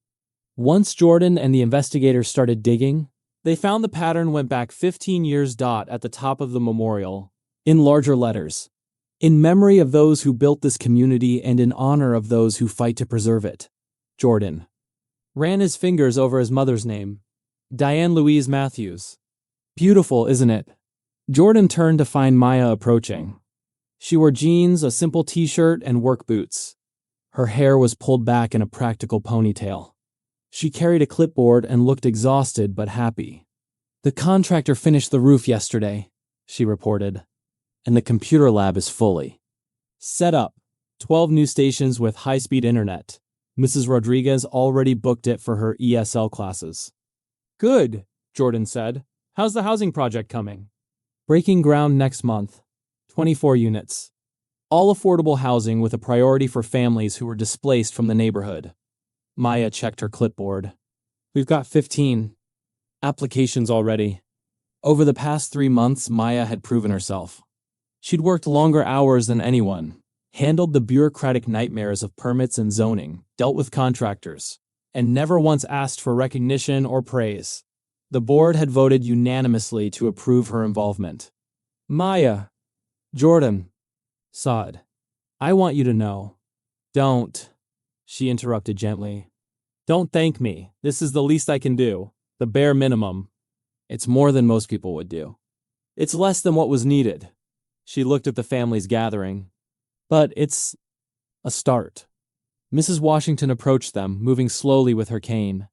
Once Jordan and the investigators started digging, they found the pattern went back 15 years. At the top of the memorial, in larger letters, in memory of those who built this community and in honor of those who fight to preserve it. Jordan ran his fingers over his mother's name, Diane Louise Matthews. Beautiful, isn't it? Jordan turned to find Maya approaching. She wore jeans, a simple t-shirt, and work boots. Her hair was pulled back in a practical ponytail. She carried a clipboard and looked exhausted but happy. The contractor finished the roof yesterday, she reported, and the computer lab is fully set up. 12 new stations with high-speed internet. Mrs. Rodriguez already booked it for her ESL classes. Good, Jordan said. How's the housing project coming? Breaking ground next month. 24 units. All affordable housing with a priority for families who were displaced from the neighborhood. Maya checked her clipboard. We've got 15 applications already. Over the past 3 months, Maya had proven herself. She'd worked longer hours than anyone, handled the bureaucratic nightmares of permits and zoning, dealt with contractors, and never once asked for recognition or praise. The board had voted unanimously to approve her involvement. Maya, Jordan, Sod, I want you to know. Don't, she interrupted gently. Don't thank me. This is the least I can do. The bare minimum. It's more than most people would do. It's less than what was needed. She looked at the families gathering. But it's a start. Mrs. Washington approached them, moving slowly with her cane.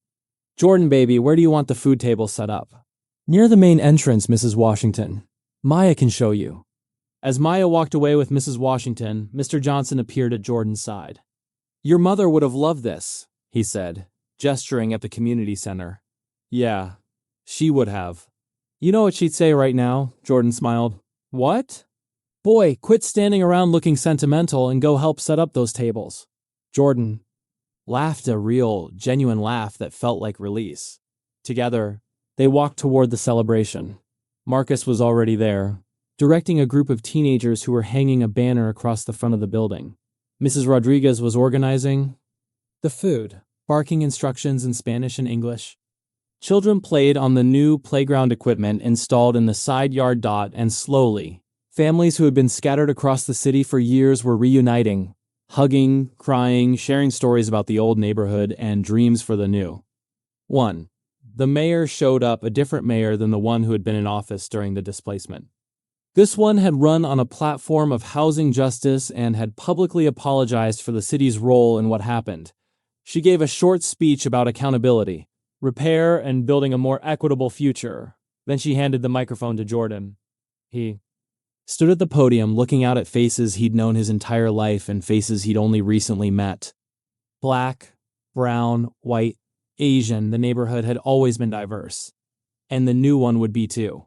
Jordan, baby, where do you want the food table set up? Near the main entrance, Mrs. Washington. Maya can show you. As Maya walked away with Mrs. Washington, Mr. Johnson appeared at Jordan's side. Your mother would have loved this, he said, gesturing at the community center. Yeah, she would have. You know what she'd say right now? Jordan smiled. What? Boy, quit standing around looking sentimental and go help set up those tables. Jordan laughed, a real, genuine laugh that felt like release. Together, they walked toward the celebration. Marcus was already there, directing a group of teenagers who were hanging a banner across the front of the building. Mrs. Rodriguez was organizing the food, barking instructions in Spanish and English. Children played on the new playground equipment installed in the side yard. And slowly, families who had been scattered across the city for years were reuniting, hugging, crying, sharing stories about the old neighborhood and dreams for the new. 1. The mayor showed up, a different mayor than the one who had been in office during the displacement. This one had run on a platform of housing justice and had publicly apologized for the city's role in what happened. She gave a short speech about accountability, repair, and building a more equitable future. Then she handed the microphone to Jordan. He stood at the podium looking out at faces he'd known his entire life and faces he'd only recently met. Black, brown, white, Asian, the neighborhood had always been diverse. And the new one would be too.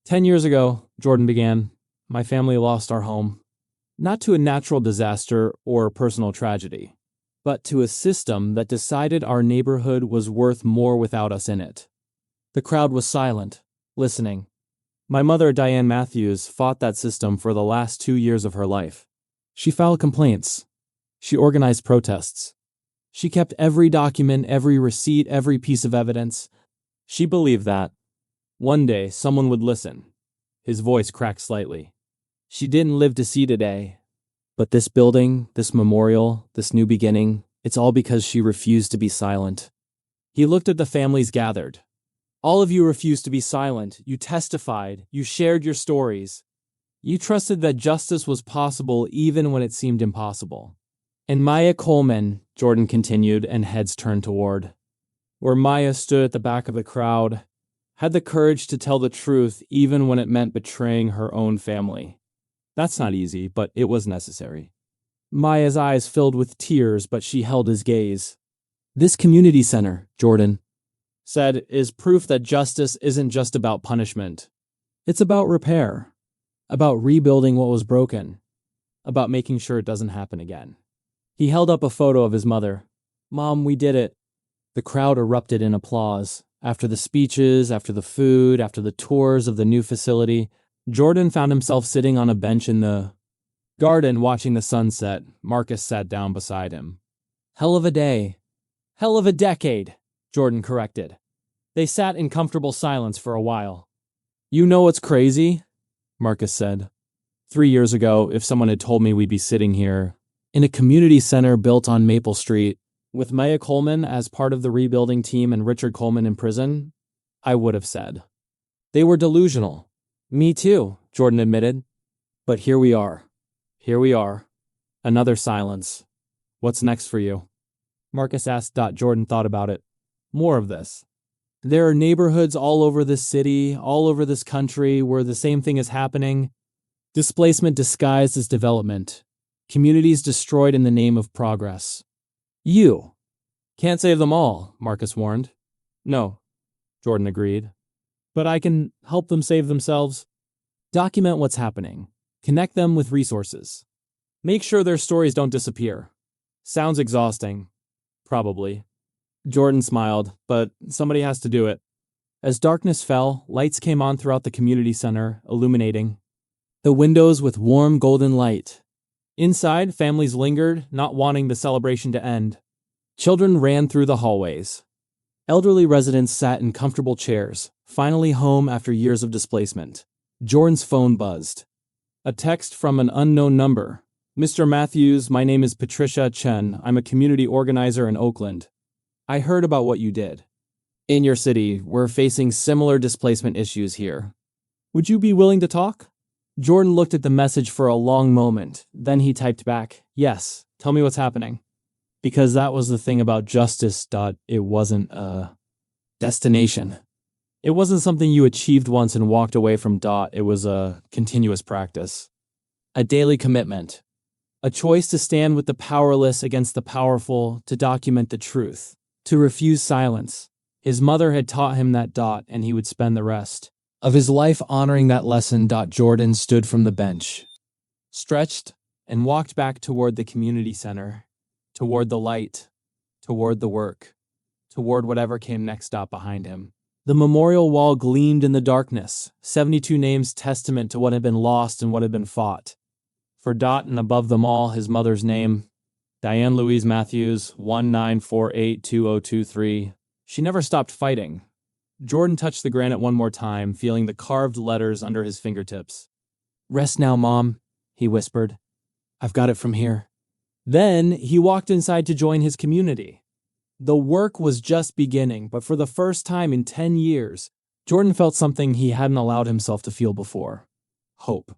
10 years ago, Jordan began, my family lost our home. Not to a natural disaster or personal tragedy, but to a system that decided our neighborhood was worth more without us in it. The crowd was silent, listening. My mother, Diane Matthews, fought that system for the last 2 years of her life. She filed complaints. She organized protests. She kept every document, every receipt, every piece of evidence. She believed that one day someone would listen. His voice cracked slightly. She didn't live to see today. But this building, this memorial, this new beginning, it's all because she refused to be silent. He looked at the families gathered. All of you refused to be silent. You testified. You shared your stories. You trusted that justice was possible even when it seemed impossible. And Maya Coleman, Jordan continued, and heads turned toward, where Maya stood at the back of the crowd, had the courage to tell the truth even when it meant betraying her own family. That's not easy, but it was necessary. Maya's eyes filled with tears, but she held his gaze. This community center, Jordan said, is proof that justice isn't just about punishment. It's about repair, about rebuilding what was broken, about making sure it doesn't happen again. He held up a photo of his mother. Mom, we did it. The crowd erupted in applause. After the speeches, after the food, after the tours of the new facility, Jordan found himself sitting on a bench in the garden watching the sunset. Marcus sat down beside him. Hell of a day. Hell of a decade, Jordan corrected. They sat in comfortable silence for a while. You know what's crazy? Marcus said. 3 years ago, if someone had told me we'd be sitting here in a community center built on Maple Street with Maya Coleman as part of the rebuilding team and Richard Coleman in prison, I would have said. They were delusional. Me too, Jordan admitted. But here we are. Here we are. Another silence. What's next for you? Marcus asked. Jordan thought about it. More of this. There are neighborhoods all over this city, all over this country, where the same thing is happening. Displacement disguised as development. Communities destroyed in the name of progress. You can't save them all, Marcus warned. No, Jordan agreed. But I can help them save themselves. Document what's happening. Connect them with resources. Make sure their stories don't disappear. Sounds exhausting. Probably. Jordan smiled, but somebody has to do it. As darkness fell, lights came on throughout the community center, illuminating the windows with warm golden light. Inside, families lingered, not wanting the celebration to end. Children ran through the hallways. Elderly residents sat in comfortable chairs, finally home after years of displacement. Jordan's phone buzzed. A text from an unknown number. Mr. Matthews, my name is Patricia Chen. I'm a community organizer in Oakland. I heard about what you did. In your city, we're facing similar displacement issues here. Would you be willing to talk? Jordan looked at the message for a long moment. Then he typed back, yes, tell me what's happening. Because that was the thing about justice. It wasn't a destination. It wasn't something you achieved once and walked away from. It was a continuous practice. A daily commitment. A choice to stand with the powerless against the powerful, to document the truth, to refuse silence. His mother had taught him that. And he would spend the rest of his life honoring that lesson. Jordan stood from the bench, stretched, and walked back toward the community center, toward the light, toward the work, toward whatever came next. Behind him. The memorial wall gleamed in the darkness, 72 names testament to what had been lost and what had been fought. For and above them all, his mother's name, Diane Louise Matthews, 19482023. She never stopped fighting. Jordan touched the granite one more time, feeling the carved letters under his fingertips. Rest now, Mom, he whispered. I've got it from here. Then he walked inside to join his community. The work was just beginning, but for the first time in 10 years, Jordan felt something he hadn't allowed himself to feel before. Hope.